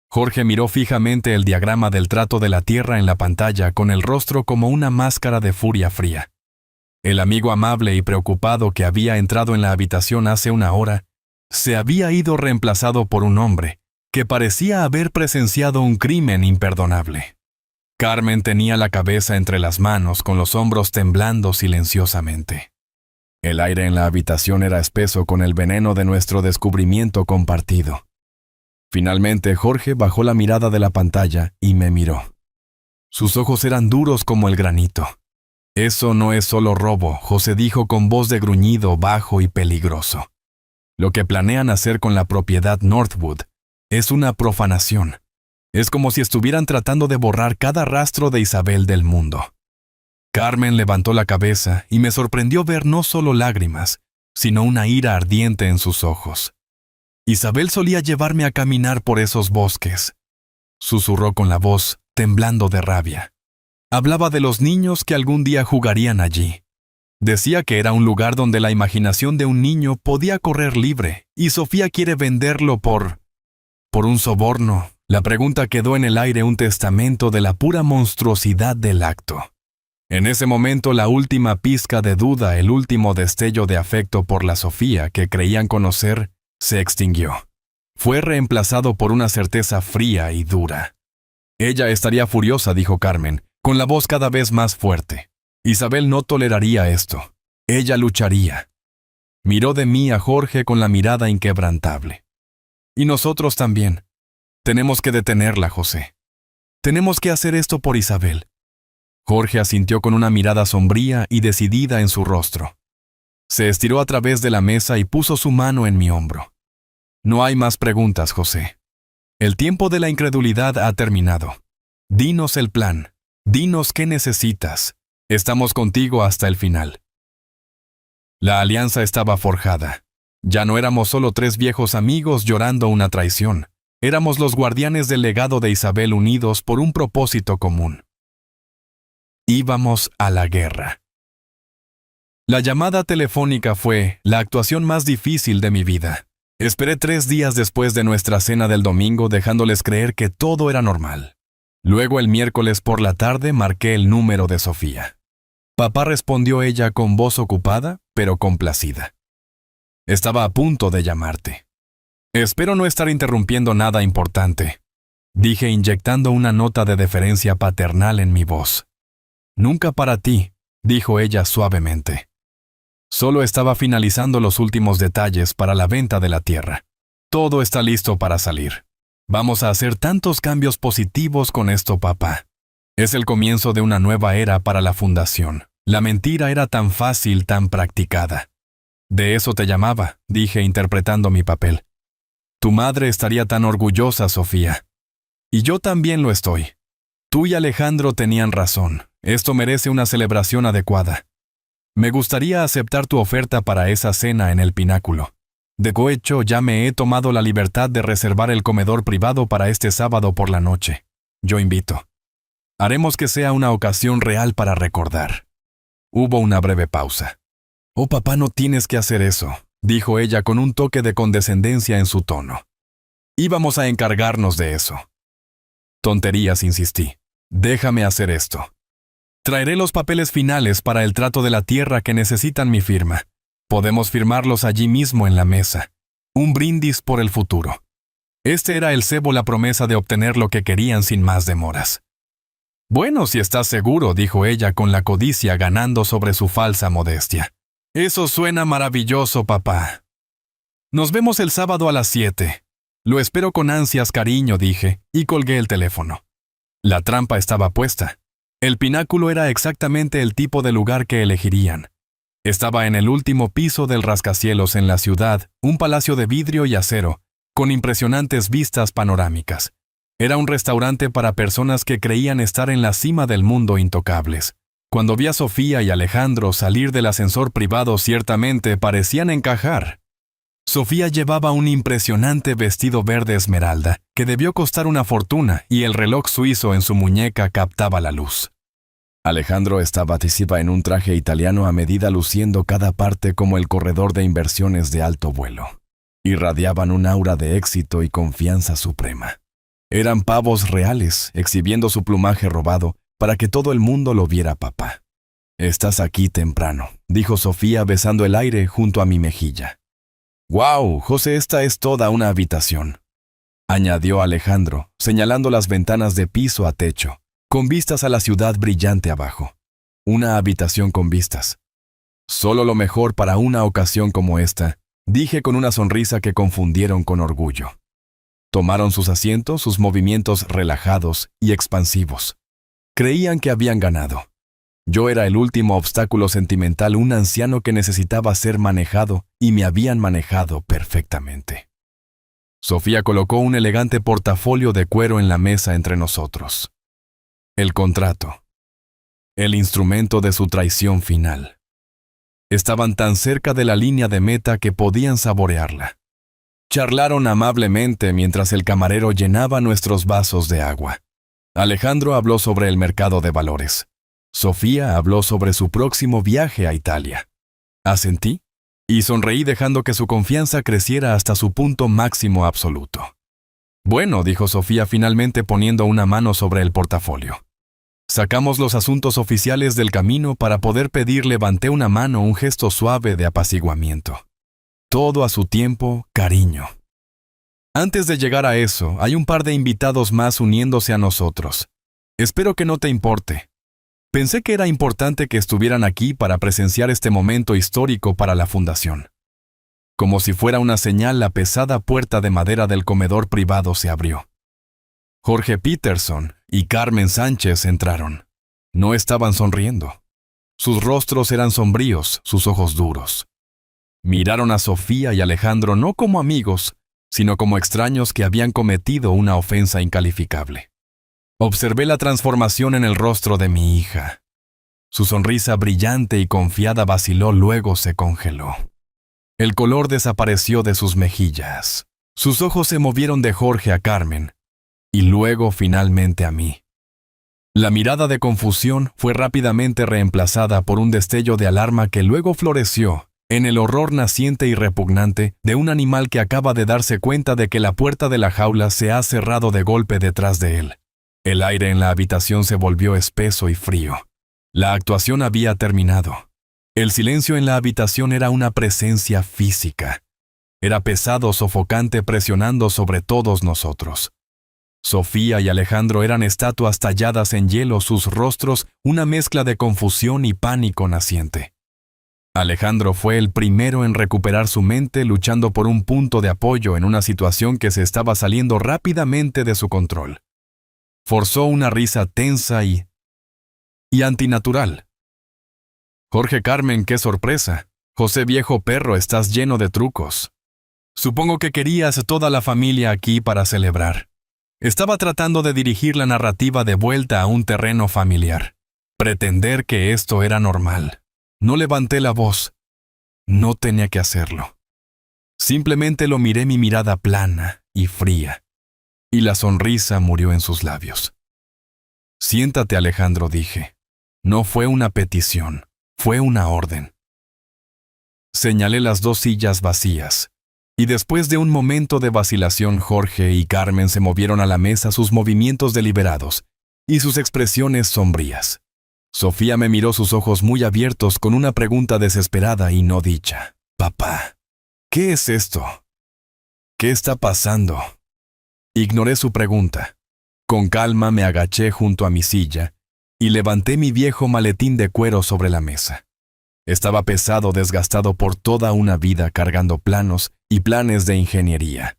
Jorge miró fijamente el diagrama del trato de la tierra en la pantalla con el rostro como una máscara de furia fría. El amigo amable y preocupado que había entrado en la habitación hace una hora se había ido reemplazado por un hombre que parecía haber presenciado un crimen imperdonable. Carmen tenía la cabeza entre las manos con los hombros temblando silenciosamente. El aire en la habitación era espeso con el veneno de nuestro descubrimiento compartido. Finalmente Jorge bajó la mirada de la pantalla y me miró. Sus ojos eran duros como el granito. Eso no es solo robo, José dijo con voz de gruñido bajo y peligroso. Lo que planean hacer con la propiedad Northwood es una profanación. Es como si estuvieran tratando de borrar cada rastro de Isabel del mundo. Carmen levantó la cabeza y me sorprendió ver no solo lágrimas, sino una ira ardiente en sus ojos. Isabel solía llevarme a caminar por esos bosques, susurró con la voz, temblando de rabia. Hablaba de los niños que algún día jugarían allí. Decía que era un lugar donde la imaginación de un niño podía correr libre, y Sofía quiere venderlo por un soborno. La pregunta quedó en el aire, un testamento de la pura monstruosidad del acto. En ese momento la última pizca de duda, el último destello de afecto por la Sofía que creían conocer, se extinguió. Fue reemplazado por una certeza fría y dura. Ella estaría furiosa, dijo Carmen, con la voz cada vez más fuerte. Isabel no toleraría esto. Ella lucharía. Miró de mí a Jorge con la mirada inquebrantable. Y nosotros también. Tenemos que detenerla, José. Tenemos que hacer esto por Isabel. Jorge asintió con una mirada sombría y decidida en su rostro. Se estiró a través de la mesa y puso su mano en mi hombro. No hay más preguntas, José. El tiempo de la incredulidad ha terminado. Dinos el plan. Dinos qué necesitas. Estamos contigo hasta el final. La alianza estaba forjada. Ya no éramos solo 3 viejos amigos llorando una traición. Éramos los guardianes del legado de Isabel unidos por un propósito común. Íbamos a la guerra. La llamada telefónica fue la actuación más difícil de mi vida. Esperé 3 días después de nuestra cena del domingo dejándoles creer que todo era normal. Luego el miércoles por la tarde marqué el número de Sofía. Papá, respondió ella con voz ocupada, pero complacida. Estaba a punto de llamarte. Espero no estar interrumpiendo nada importante, dije inyectando una nota de deferencia paternal en mi voz. Nunca para ti, dijo ella suavemente. Solo estaba finalizando los últimos detalles para la venta de la tierra. Todo está listo para salir. Vamos a hacer tantos cambios positivos con esto, papá. Es el comienzo de una nueva era para la fundación. La mentira era tan fácil, tan practicada. De eso te llamaba, dije interpretando mi papel. Tu madre estaría tan orgullosa, Sofía. Y yo también lo estoy. Tú y Alejandro tenían razón. Esto merece una celebración adecuada. Me gustaría aceptar tu oferta para esa cena en el pináculo. De hecho, ya me he tomado la libertad de reservar el comedor privado para este sábado por la noche. Yo invito. Haremos que sea una ocasión real para recordar. Hubo una breve pausa. Oh, papá, no tienes que hacer eso, dijo ella con un toque de condescendencia en su tono. Íbamos a encargarnos de eso. Tonterías, insistí. Déjame hacer esto. Traeré los papeles finales para el trato de la tierra que necesitan mi firma. Podemos firmarlos allí mismo en la mesa. Un brindis por el futuro. Este era el cebo, la promesa de obtener lo que querían sin más demoras. Bueno, si estás seguro, dijo ella con la codicia ganando sobre su falsa modestia. Eso suena maravilloso, papá. Nos vemos el sábado a las 7. Lo espero con ansias, cariño, dije, y colgué el teléfono. La trampa estaba puesta. El pináculo era exactamente el tipo de lugar que elegirían. Estaba en el último piso del rascacielos en la ciudad, un palacio de vidrio y acero, con impresionantes vistas panorámicas. Era un restaurante para personas que creían estar en la cima del mundo intocables. Cuando vi a Sofía y Alejandro salir del ascensor privado, ciertamente parecían encajar. Sofía llevaba un impresionante vestido verde esmeralda, que debió costar una fortuna, y el reloj suizo en su muñeca captaba la luz. Alejandro estaba en un traje italiano a medida, luciendo cada parte como el corredor de inversiones de alto vuelo. Irradiaban un aura de éxito y confianza suprema. Eran pavos reales, exhibiendo su plumaje robado para que todo el mundo lo viera, papá. Estás aquí temprano, dijo Sofía besando el aire junto a mi mejilla. ¡Guau, José, esta es toda una habitación!, añadió Alejandro, señalando las ventanas de piso a techo, con vistas a la ciudad brillante abajo. Una habitación con vistas. Solo lo mejor para una ocasión como esta, dije con una sonrisa que confundieron con orgullo. Tomaron sus asientos, sus movimientos relajados y expansivos. Creían que habían ganado. Yo era el último obstáculo sentimental, un anciano que necesitaba ser manejado, y me habían manejado perfectamente. Sofía colocó un elegante portafolio de cuero en la mesa entre nosotros. El contrato. El instrumento de su traición final. Estaban tan cerca de la línea de meta que podían saborearla. Charlaron amablemente mientras el camarero llenaba nuestros vasos de agua. Alejandro habló sobre el mercado de valores. Sofía habló sobre su próximo viaje a Italia. Asentí y sonreí dejando que su confianza creciera hasta su punto máximo absoluto. Bueno, dijo Sofía finalmente poniendo una mano sobre el portafolio. Sacamos los asuntos oficiales del camino para poder pedir. Levanté una mano, un gesto suave de apaciguamiento. Todo a su tiempo, cariño. Antes de llegar a eso, hay un par de invitados más uniéndose a nosotros. Espero que no te importe. Pensé que era importante que estuvieran aquí para presenciar este momento histórico para la fundación. Como si fuera una señal, la pesada puerta de madera del comedor privado se abrió. Jorge Peterson y Carmen Sánchez entraron. No estaban sonriendo. Sus rostros eran sombríos, sus ojos duros. Miraron a Sofía y Alejandro no como amigos, sino como extraños que habían cometido una ofensa incalificable. Observé la transformación en el rostro de mi hija. Su sonrisa brillante y confiada vaciló, luego se congeló. El color desapareció de sus mejillas. Sus ojos se movieron de Jorge a Carmen, y luego finalmente a mí. La mirada de confusión fue rápidamente reemplazada por un destello de alarma que luego floreció en el horror naciente y repugnante de un animal que acaba de darse cuenta de que la puerta de la jaula se ha cerrado de golpe detrás de él. El aire en la habitación se volvió espeso y frío. La actuación había terminado. El silencio en la habitación era una presencia física. Era pesado, sofocante, presionando sobre todos nosotros. Sofía y Alejandro eran estatuas talladas en hielo, sus rostros una mezcla de confusión y pánico naciente. Alejandro fue el primero en recuperar su mente luchando por un punto de apoyo en una situación que se estaba saliendo rápidamente de su control. Forzó una risa tensa y antinatural. Jorge Carmen, qué sorpresa. José viejo perro, estás lleno de trucos. Supongo que querías toda la familia aquí para celebrar. Estaba tratando de dirigir la narrativa de vuelta a un terreno familiar. Pretender que esto era normal. No levanté la voz. No tenía que hacerlo. Simplemente lo miré, mi mirada plana y fría. Y la sonrisa murió en sus labios. Siéntate, Alejandro, dije. No fue una petición, fue una orden. Señalé las 2 sillas vacías. Y después de un momento de vacilación, Jorge y Carmen se movieron a la mesa, sus movimientos deliberados y sus expresiones sombrías. Sofía me miró, sus ojos muy abiertos, con una pregunta desesperada y no dicha. Papá, ¿qué es esto? ¿Qué está pasando? Ignoré su pregunta. Con calma me agaché junto a mi silla y levanté mi viejo maletín de cuero sobre la mesa. Estaba pesado, desgastado por toda una vida cargando planos y planes de ingeniería.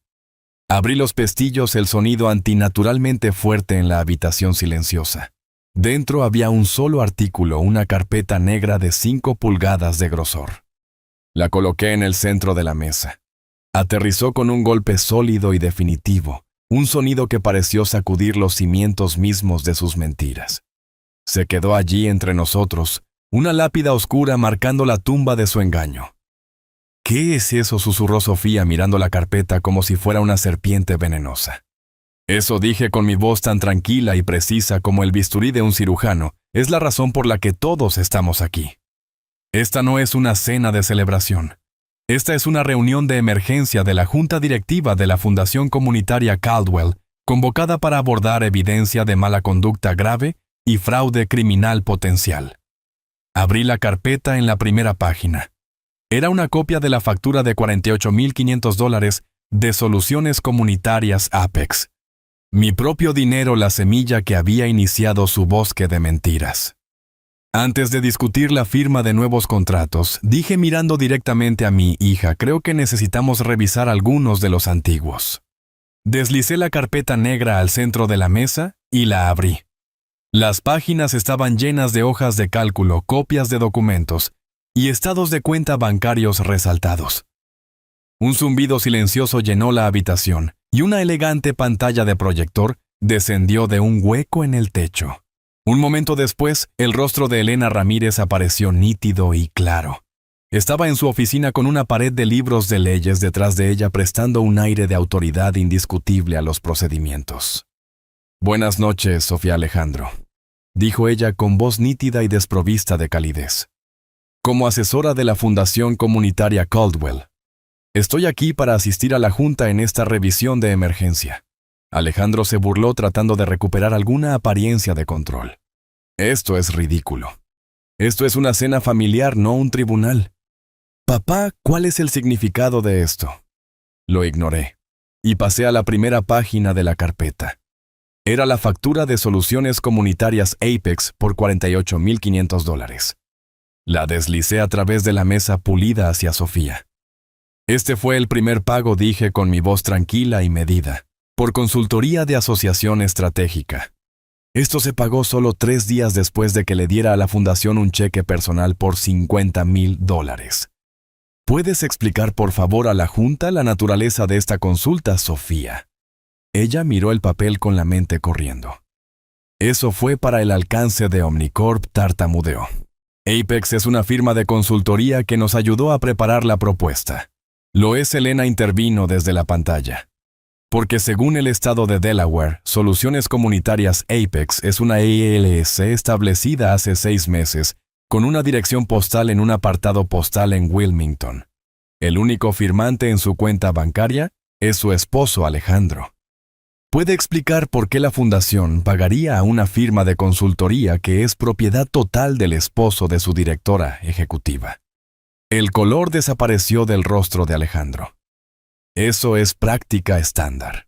Abrí los pestillos, el sonido antinaturalmente fuerte en la habitación silenciosa. Dentro había un solo artículo, una carpeta negra de 5 pulgadas de grosor. La coloqué en el centro de la mesa. Aterrizó con un golpe sólido y definitivo, un sonido que pareció sacudir los cimientos mismos de sus mentiras. Se quedó allí entre nosotros, una lápida oscura marcando la tumba de su engaño. ¿Qué es eso?, susurró Sofía mirando la carpeta como si fuera una serpiente venenosa. Eso, dije con mi voz tan tranquila y precisa como el bisturí de un cirujano, es la razón por la que todos estamos aquí. Esta no es una cena de celebración. Esta es una reunión de emergencia de la Junta Directiva de la Fundación Comunitaria Caldwell, convocada para abordar evidencia de mala conducta grave y fraude criminal potencial. Abrí la carpeta en la primera página. Era una copia de la factura de $48,500 de Soluciones Comunitarias Apex. Mi propio dinero, la semilla que había iniciado su bosque de mentiras. Antes de discutir la firma de nuevos contratos, dije mirando directamente a mi hija, creo que necesitamos revisar algunos de los antiguos. Deslicé la carpeta negra al centro de la mesa y la abrí. Las páginas estaban llenas de hojas de cálculo, copias de documentos y estados de cuenta bancarios resaltados. Un zumbido silencioso llenó la habitación y una elegante pantalla de proyector descendió de un hueco en el techo. Un momento después, el rostro de Elena Ramírez apareció nítido y claro. Estaba en su oficina con una pared de libros de leyes detrás de ella, prestando un aire de autoridad indiscutible a los procedimientos. Buenas noches, Sofía Alejandro, dijo ella con voz nítida y desprovista de calidez. Como asesora de la Fundación Comunitaria Caldwell, estoy aquí para asistir a la Junta en esta revisión de emergencia. Alejandro se burló tratando de recuperar alguna apariencia de control. Esto es ridículo. Esto es una cena familiar, no un tribunal. Papá, ¿cuál es el significado de esto? Lo ignoré y pasé a la primera página de la carpeta. Era la factura de Soluciones Comunitarias Apex por $48,500. La deslicé a través de la mesa pulida hacia Sofía. Este fue el primer pago, dije con mi voz tranquila y medida, por consultoría de asociación estratégica. Esto se pagó solo 3 días después de que le diera a la fundación un cheque personal por $50,000. ¿Puedes explicar por favor a la Junta la naturaleza de esta consulta, Sofía? Ella miró el papel con la mente corriendo. Eso fue para el alcance de Omnicorp, tartamudeó. Apex es una firma de consultoría que nos ayudó a preparar la propuesta. Lo es, Elena intervino desde la pantalla. Porque según el estado de Delaware, Soluciones Comunitarias Apex es una LLC establecida hace 6 meses, con una dirección postal en un apartado postal en Wilmington. El único firmante en su cuenta bancaria es su esposo Alejandro. ¿Puede explicar por qué la fundación pagaría a una firma de consultoría que es propiedad total del esposo de su directora ejecutiva? El color desapareció del rostro de Alejandro. Eso es práctica estándar.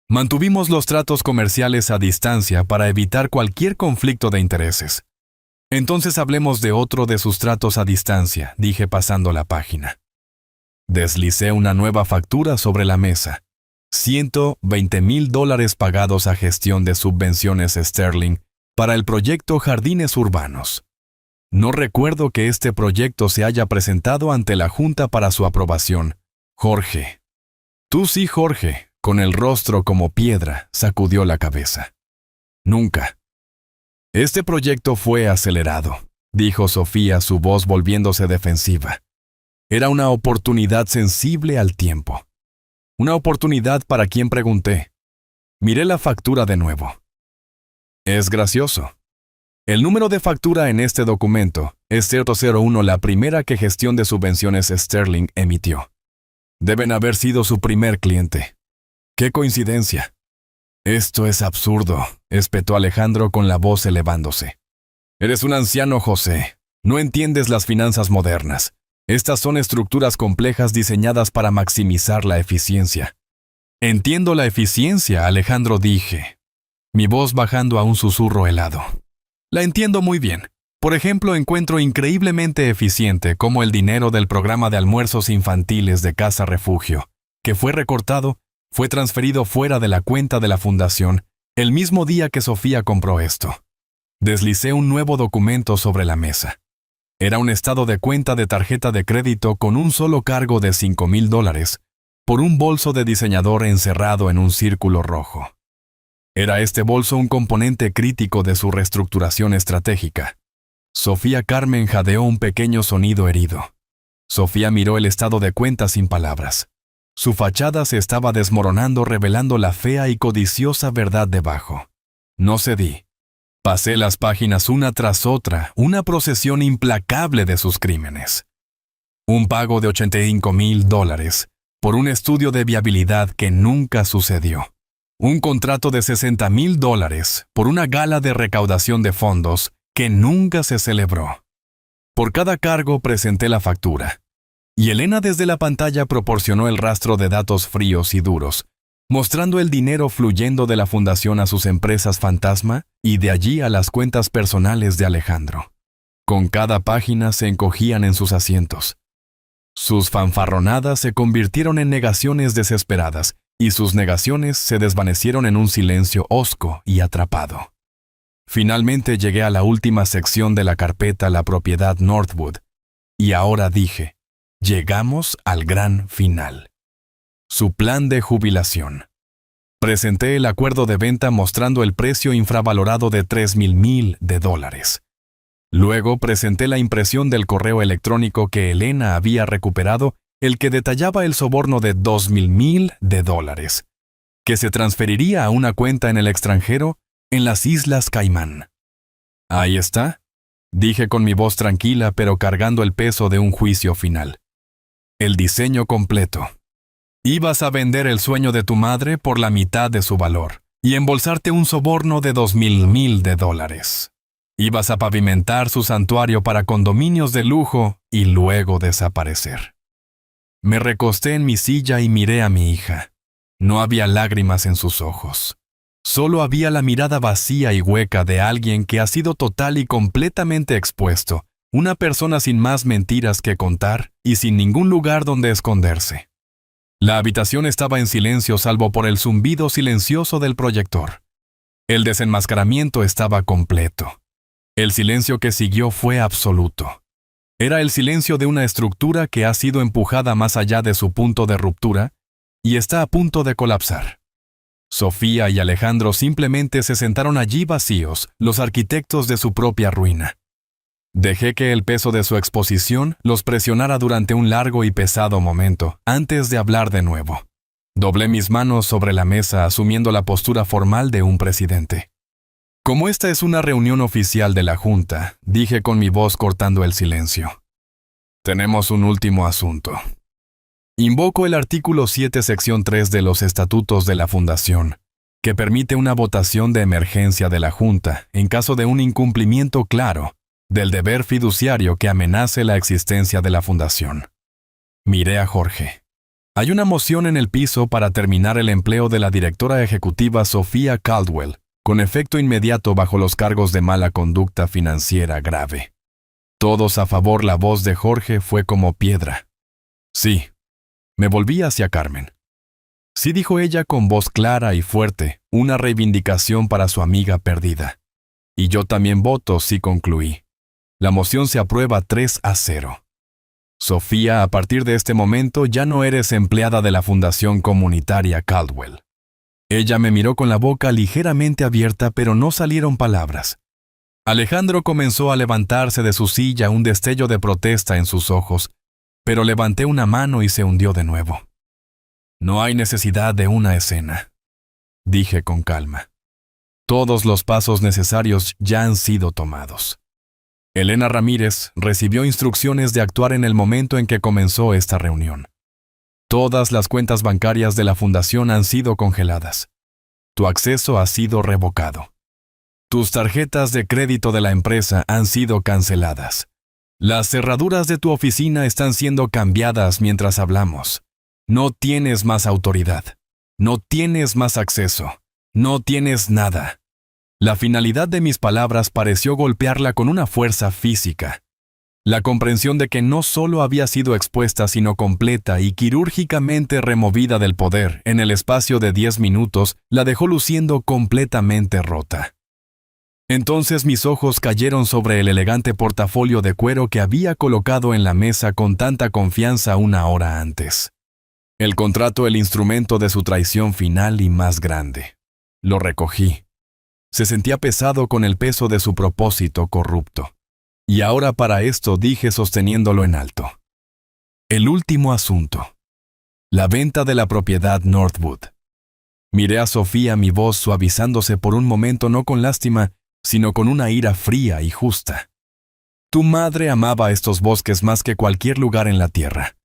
Mantuvimos los tratos comerciales a distancia para evitar cualquier conflicto de intereses. Entonces hablemos de otro de sus tratos a distancia, dije pasando la página. Deslicé una nueva factura sobre la mesa. $120,000 pagados a gestión de subvenciones Sterling para el proyecto Jardines Urbanos. No recuerdo que este proyecto se haya presentado ante la Junta para su aprobación. Jorge. Tú sí, Jorge, con el rostro como piedra, sacudió la cabeza. Nunca. Este proyecto fue acelerado, dijo Sofía, su voz volviéndose defensiva. Era una oportunidad sensible al tiempo. Una oportunidad para quien pregunté. Miré la factura de nuevo. Es gracioso. El número de factura en este documento es 001, la primera que Gestión de Subvenciones Sterling emitió. Deben haber sido su primer cliente. ¡Qué coincidencia! Esto es absurdo, espetó Alejandro con la voz elevándose. Eres un anciano, José. No entiendes las finanzas modernas. Estas son estructuras complejas diseñadas para maximizar la eficiencia. Entiendo la eficiencia, Alejandro, dije, mi voz bajando a un susurro helado. La entiendo muy bien. Por ejemplo, encuentro increíblemente eficiente cómo el dinero del programa de almuerzos infantiles de Casa Refugio, que fue recortado, fue transferido fuera de la cuenta de la fundación el mismo día que Sofía compró esto. Deslicé un nuevo documento sobre la mesa. Era un estado de cuenta de tarjeta de crédito con un solo cargo de $5,000 por un bolso de diseñador encerrado en un círculo rojo. Era este bolso un componente crítico de su reestructuración estratégica. Sofía Carmen jadeó un pequeño sonido herido. Sofía miró el estado de cuenta sin palabras. Su fachada se estaba desmoronando, revelando la fea y codiciosa verdad debajo. No cedí. Pasé las páginas una tras otra, una procesión implacable de sus crímenes. Un pago de $85,000 por un estudio de viabilidad que nunca sucedió. Un contrato de $60,000 por una gala de recaudación de fondos que nunca se celebró. Por cada cargo presenté la factura, y Elena desde la pantalla proporcionó el rastro de datos fríos y duros, mostrando el dinero fluyendo de la fundación a sus empresas fantasma y de allí a las cuentas personales de Alejandro. Con cada página se encogían en sus asientos. Sus fanfarronadas se convirtieron en negaciones desesperadas y sus negaciones se desvanecieron en un silencio hosco y atrapado. Finalmente llegué a la última sección de la carpeta, la propiedad Northwood, y ahora dije, llegamos al gran final. Su plan de jubilación. Presenté el acuerdo de venta mostrando el precio infravalorado de $3,000,000. Luego presenté la impresión del correo electrónico que Elena había recuperado, el que detallaba el soborno de $2,000,000, que se transferiría a una cuenta en el extranjero en las Islas Caimán. Ahí está, dije con mi voz tranquila pero cargando el peso de un juicio final. El diseño completo. Ibas a vender el sueño de tu madre por la mitad de su valor y embolsarte un soborno de $2,000,000. Ibas a pavimentar su santuario para condominios de lujo y luego desaparecer. Me recosté en mi silla y miré a mi hija. No había lágrimas en sus ojos. Solo había la mirada vacía y hueca de alguien que ha sido total y completamente expuesto, una persona sin más mentiras que contar y sin ningún lugar donde esconderse. La habitación estaba en silencio salvo por el zumbido silencioso del proyector. El desenmascaramiento estaba completo. El silencio que siguió fue absoluto. Era el silencio de una estructura que ha sido empujada más allá de su punto de ruptura y está a punto de colapsar. Sofía y Alejandro simplemente se sentaron allí vacíos, los arquitectos de su propia ruina. Dejé que el peso de su exposición los presionara durante un largo y pesado momento, antes de hablar de nuevo. Doblé mis manos sobre la mesa asumiendo la postura formal de un presidente. Como esta es una reunión oficial de la Junta, dije con mi voz cortando el silencio. Tenemos un último asunto. Invoco el artículo 7, sección 3 de los Estatutos de la Fundación, que permite una votación de emergencia de la Junta en caso de un incumplimiento claro del deber fiduciario que amenace la existencia de la Fundación. Miré a Jorge. Hay una moción en el piso para terminar el empleo de la directora ejecutiva Sofía Caldwell, con efecto inmediato bajo los cargos de mala conducta financiera grave. Todos a favor. La voz de Jorge fue como piedra. Sí. Me volví hacia Carmen. Sí, dijo ella con voz clara y fuerte, una reivindicación para su amiga perdida. Y yo también voto, sí, concluí. La moción se aprueba 3-0. Sofía, a partir de este momento ya no eres empleada de la Fundación Comunitaria Caldwell. Ella me miró con la boca ligeramente abierta, pero no salieron palabras. Alejandro comenzó a levantarse de su silla, un destello de protesta en sus ojos, pero levanté una mano y se hundió de nuevo. No hay necesidad de una escena, dije con calma. Todos los pasos necesarios ya han sido tomados. Elena Ramírez recibió instrucciones de actuar en el momento en que comenzó esta reunión. Todas las cuentas bancarias de la Fundación han sido congeladas. Tu acceso ha sido revocado. Tus tarjetas de crédito de la empresa han sido canceladas. Las cerraduras de tu oficina están siendo cambiadas mientras hablamos. No tienes más autoridad. No tienes más acceso. No tienes nada. La finalidad de mis palabras pareció golpearla con una fuerza física. La comprensión de que no solo había sido expuesta, sino completa y quirúrgicamente removida del poder en el espacio de 10 minutos, la dejó luciendo completamente rota. Entonces mis ojos cayeron sobre el elegante portafolio de cuero que había colocado en la mesa con tanta confianza una hora antes. El contrato, el instrumento de su traición final y más grande. Lo recogí. Se sentía pesado con el peso de su propósito corrupto. Y ahora para esto, dije sosteniéndolo en alto. El último asunto. La venta de la propiedad Northwood. Miré a Sofía, mi voz suavizándose por un momento, no con lástima, sino con una ira fría y justa. Tu madre amaba estos bosques más que cualquier lugar en la tierra.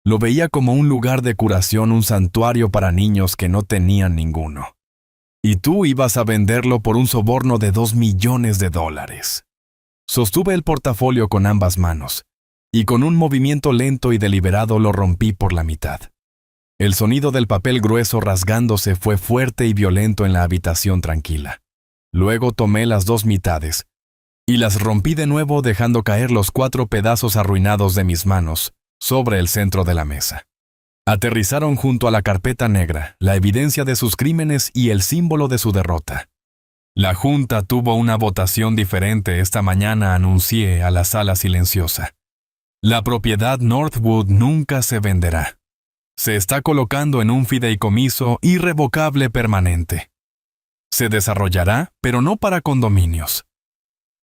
Lo veía como un lugar de curación, un santuario para niños que no tenían ninguno. Y tú ibas a venderlo por un soborno de $2 millones. Sostuve el portafolio con ambas manos, y con un movimiento lento y deliberado lo rompí por la mitad. El sonido del papel grueso rasgándose fue fuerte y violento en la habitación tranquila. Luego tomé las 2 mitades, y las rompí de nuevo, dejando caer los 4 pedazos arruinados de mis manos sobre el centro de la mesa. Aterrizaron junto a la carpeta negra, la evidencia de sus crímenes y el símbolo de su derrota. La Junta tuvo una votación diferente esta mañana, anuncié a la sala silenciosa. La propiedad Northwood nunca se venderá. Se está colocando en un fideicomiso irrevocable permanente. Se desarrollará, pero no para condominios.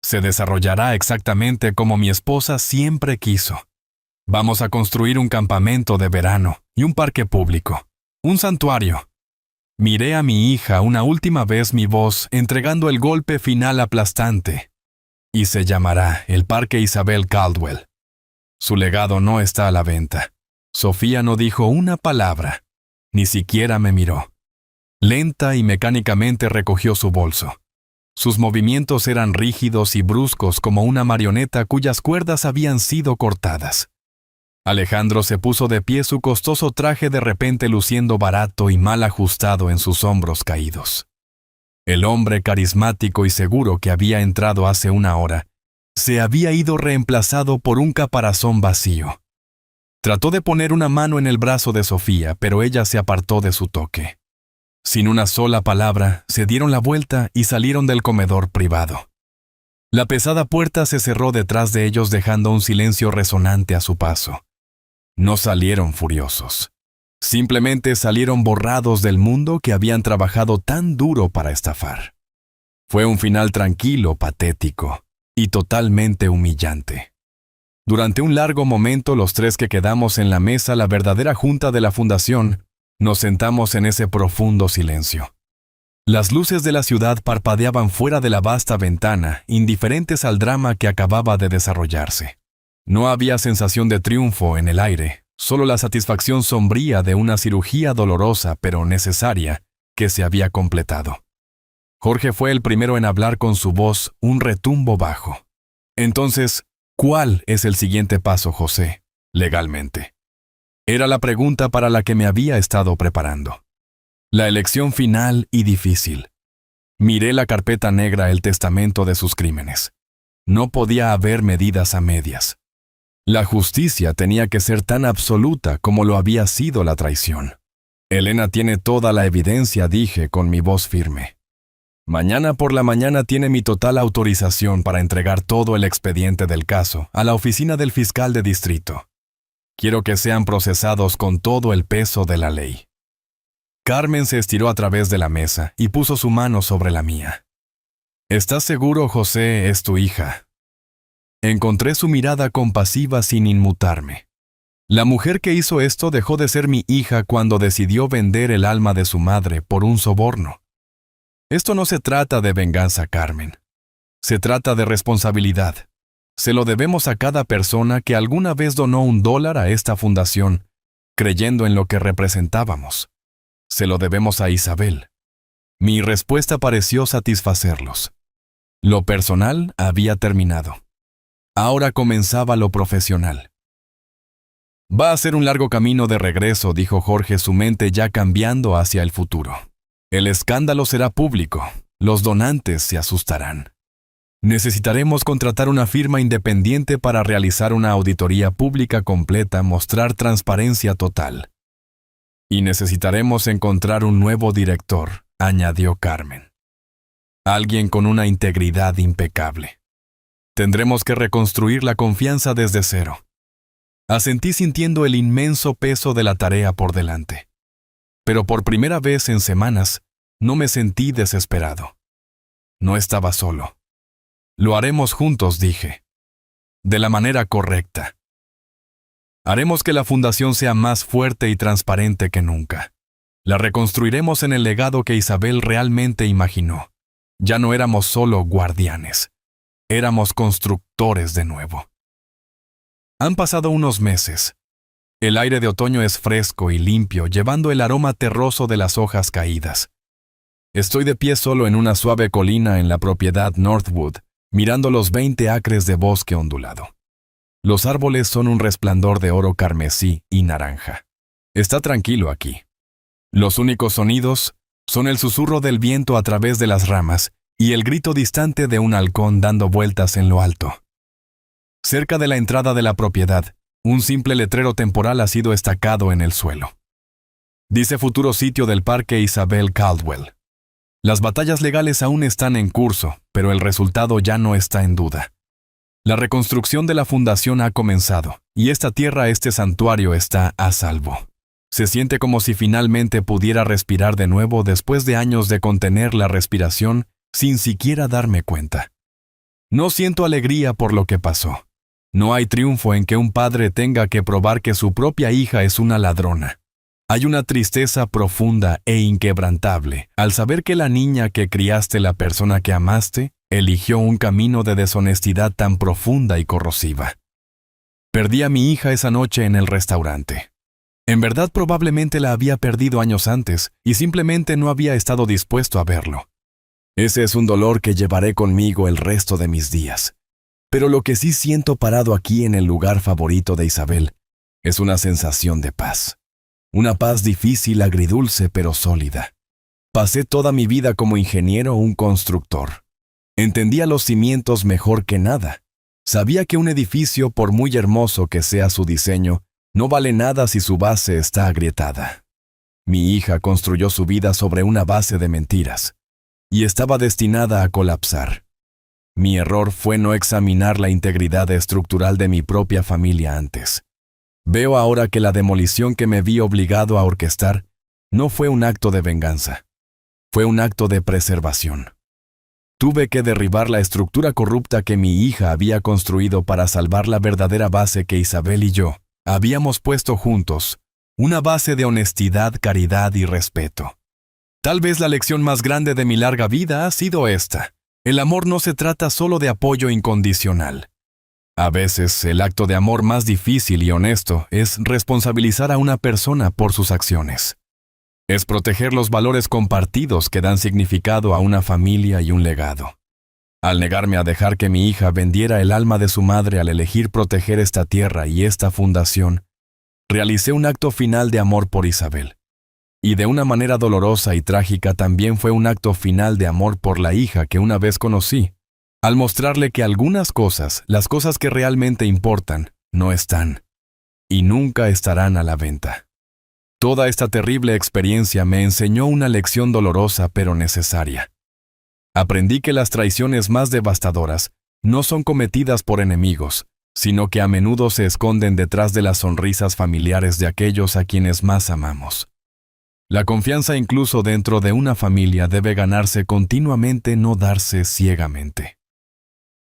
Se desarrollará exactamente como mi esposa siempre quiso. Vamos a construir un campamento de verano y un parque público, un santuario. Miré a mi hija una última vez, mi voz entregando el golpe final aplastante. Y se llamará el Parque Isabel Caldwell. Su legado no está a la venta. Sofía no dijo una palabra, ni siquiera me miró. Lenta y mecánicamente recogió su bolso. Sus movimientos eran rígidos y bruscos como una marioneta cuyas cuerdas habían sido cortadas. Alejandro se puso de pie, su costoso traje de repente luciendo barato y mal ajustado en sus hombros caídos. El hombre carismático y seguro que había entrado hace una hora se había ido reemplazado por un caparazón vacío. Trató de poner una mano en el brazo de Sofía, pero ella se apartó de su toque. Sin una sola palabra, se dieron la vuelta y salieron del comedor privado. La pesada puerta se cerró detrás de ellos, dejando un silencio resonante a su paso. No salieron furiosos. Simplemente salieron borrados del mundo que habían trabajado tan duro para estafar. Fue un final tranquilo, patético y totalmente humillante. Durante un largo momento, los 3 que quedamos en la mesa, la verdadera junta de la fundación, Nos sentamos en ese profundo silencio. Las luces de la ciudad parpadeaban fuera de la vasta ventana, indiferentes al drama que acababa de desarrollarse. No había sensación de triunfo en el aire, solo la satisfacción sombría de una cirugía dolorosa pero necesaria que se había completado. Jorge fue el primero en hablar con su voz, un retumbo bajo. Entonces, ¿cuál es el siguiente paso, José, legalmente? Era la pregunta para la que me había estado preparando. La elección final y difícil. Miré la carpeta negra, el testamento de sus crímenes. No podía haber medidas a medias. La justicia tenía que ser tan absoluta como lo había sido la traición. Elena tiene toda la evidencia, dije con mi voz firme. Mañana por la mañana tiene mi total autorización para entregar todo el expediente del caso a la oficina del fiscal de distrito. Quiero que sean procesados con todo el peso de la ley. Carmen se estiró a través de la mesa y puso su mano sobre la mía. ¿Estás seguro, José, es tu hija? Encontré su mirada compasiva sin inmutarme. La mujer que hizo esto dejó de ser mi hija cuando decidió vender el alma de su madre por un soborno. Esto no se trata de venganza, Carmen. Se trata de responsabilidad. Se lo debemos a cada persona que alguna vez donó $1 a esta fundación, creyendo en lo que representábamos. Se lo debemos a Isabel. Mi respuesta pareció satisfacerlos. Lo personal había terminado. Ahora comenzaba lo profesional. Va a ser un largo camino de regreso, dijo Jorge, su mente ya cambiando hacia el futuro. El escándalo será público. Los donantes se asustarán. Necesitaremos contratar una firma independiente para realizar una auditoría pública completa, mostrar transparencia total. Y necesitaremos encontrar un nuevo director, añadió Carmen. Alguien con una integridad impecable. Tendremos que reconstruir la confianza desde cero. Asentí sintiendo el inmenso peso de la tarea por delante. Pero por primera vez en semanas, no me sentí desesperado. No estaba solo. Lo haremos juntos, dije. De la manera correcta. Haremos que la fundación sea más fuerte y transparente que nunca. La reconstruiremos en el legado que Isabel realmente imaginó. Ya no éramos solo guardianes. Éramos constructores de nuevo. Han pasado unos meses. El aire de otoño es fresco y limpio, llevando el aroma terroso de las hojas caídas. Estoy de pie solo en una suave colina en la propiedad Northwood, mirando los 20 acres de bosque ondulado. Los árboles son un resplandor de oro carmesí y naranja. Está tranquilo aquí. Los únicos sonidos son el susurro del viento a través de las ramas y el grito distante de un halcón dando vueltas en lo alto. Cerca de la entrada de la propiedad, un simple letrero temporal ha sido estacado en el suelo. Dice futuro sitio del Parque Isabel Caldwell. Las batallas legales aún están en curso, pero el resultado ya no está en duda. La reconstrucción de la fundación ha comenzado, y esta tierra, este santuario, está a salvo. Se siente como si finalmente pudiera respirar de nuevo después de años de contener la respiración sin siquiera darme cuenta. No siento alegría por lo que pasó. No hay triunfo en que un padre tenga que probar que su propia hija es una ladrona. Hay una tristeza profunda e inquebrantable al saber que la niña que criaste, la persona que amaste, eligió un camino de deshonestidad tan profunda y corrosiva. Perdí a mi hija esa noche en el restaurante. En verdad probablemente la había perdido años antes y simplemente no había estado dispuesto a verlo. Ese es un dolor que llevaré conmigo el resto de mis días. Pero lo que sí siento parado aquí en el lugar favorito de Isabel es una sensación de paz. Una paz difícil, agridulce, pero sólida. Pasé toda mi vida como ingeniero, un constructor. Entendía los cimientos mejor que nada. Sabía que un edificio, por muy hermoso que sea su diseño, no vale nada si su base está agrietada. Mi hija construyó su vida sobre una base de mentiras, y estaba destinada a colapsar. Mi error fue no examinar la integridad estructural de mi propia familia antes. Veo ahora que la demolición que me vi obligado a orquestar no fue un acto de venganza. Fue un acto de preservación. Tuve que derribar la estructura corrupta que mi hija había construido para salvar la verdadera base que Isabel y yo habíamos puesto juntos Una base de honestidad, caridad y respeto. Tal vez la lección más grande de mi larga vida ha sido esta. El amor no se trata solo de apoyo incondicional. A veces, el acto de amor más difícil y honesto es responsabilizar a una persona por sus acciones. Es proteger los valores compartidos que dan significado a una familia y un legado. Al negarme a dejar que mi hija vendiera el alma de su madre al elegir proteger esta tierra y esta fundación, realicé un acto final de amor por Isabel. Y de una manera dolorosa y trágica también fue un acto final de amor por la hija que una vez conocí, al mostrarle que algunas cosas, las cosas que realmente importan, no están y nunca estarán a la venta. Toda esta terrible experiencia me enseñó una lección dolorosa pero necesaria. Aprendí que las traiciones más devastadoras no son cometidas por enemigos, sino que a menudo se esconden detrás de las sonrisas familiares de aquellos a quienes más amamos. La confianza incluso dentro de una familia debe ganarse continuamente, no darse ciegamente.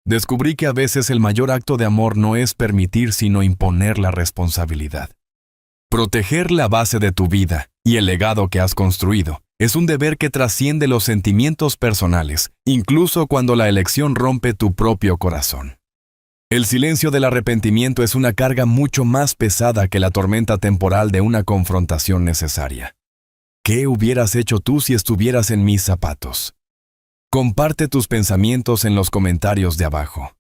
Descubrí que a veces el mayor acto de amor no es permitir sino imponer la responsabilidad. Proteger la base de tu vida y el legado que has construido es un deber que trasciende los sentimientos personales, incluso cuando la elección rompe tu propio corazón. El silencio del arrepentimiento es una carga mucho más pesada que la tormenta temporal de una confrontación necesaria. ¿Qué hubieras hecho tú si estuvieras en mis zapatos? Comparte tus pensamientos en los comentarios de abajo.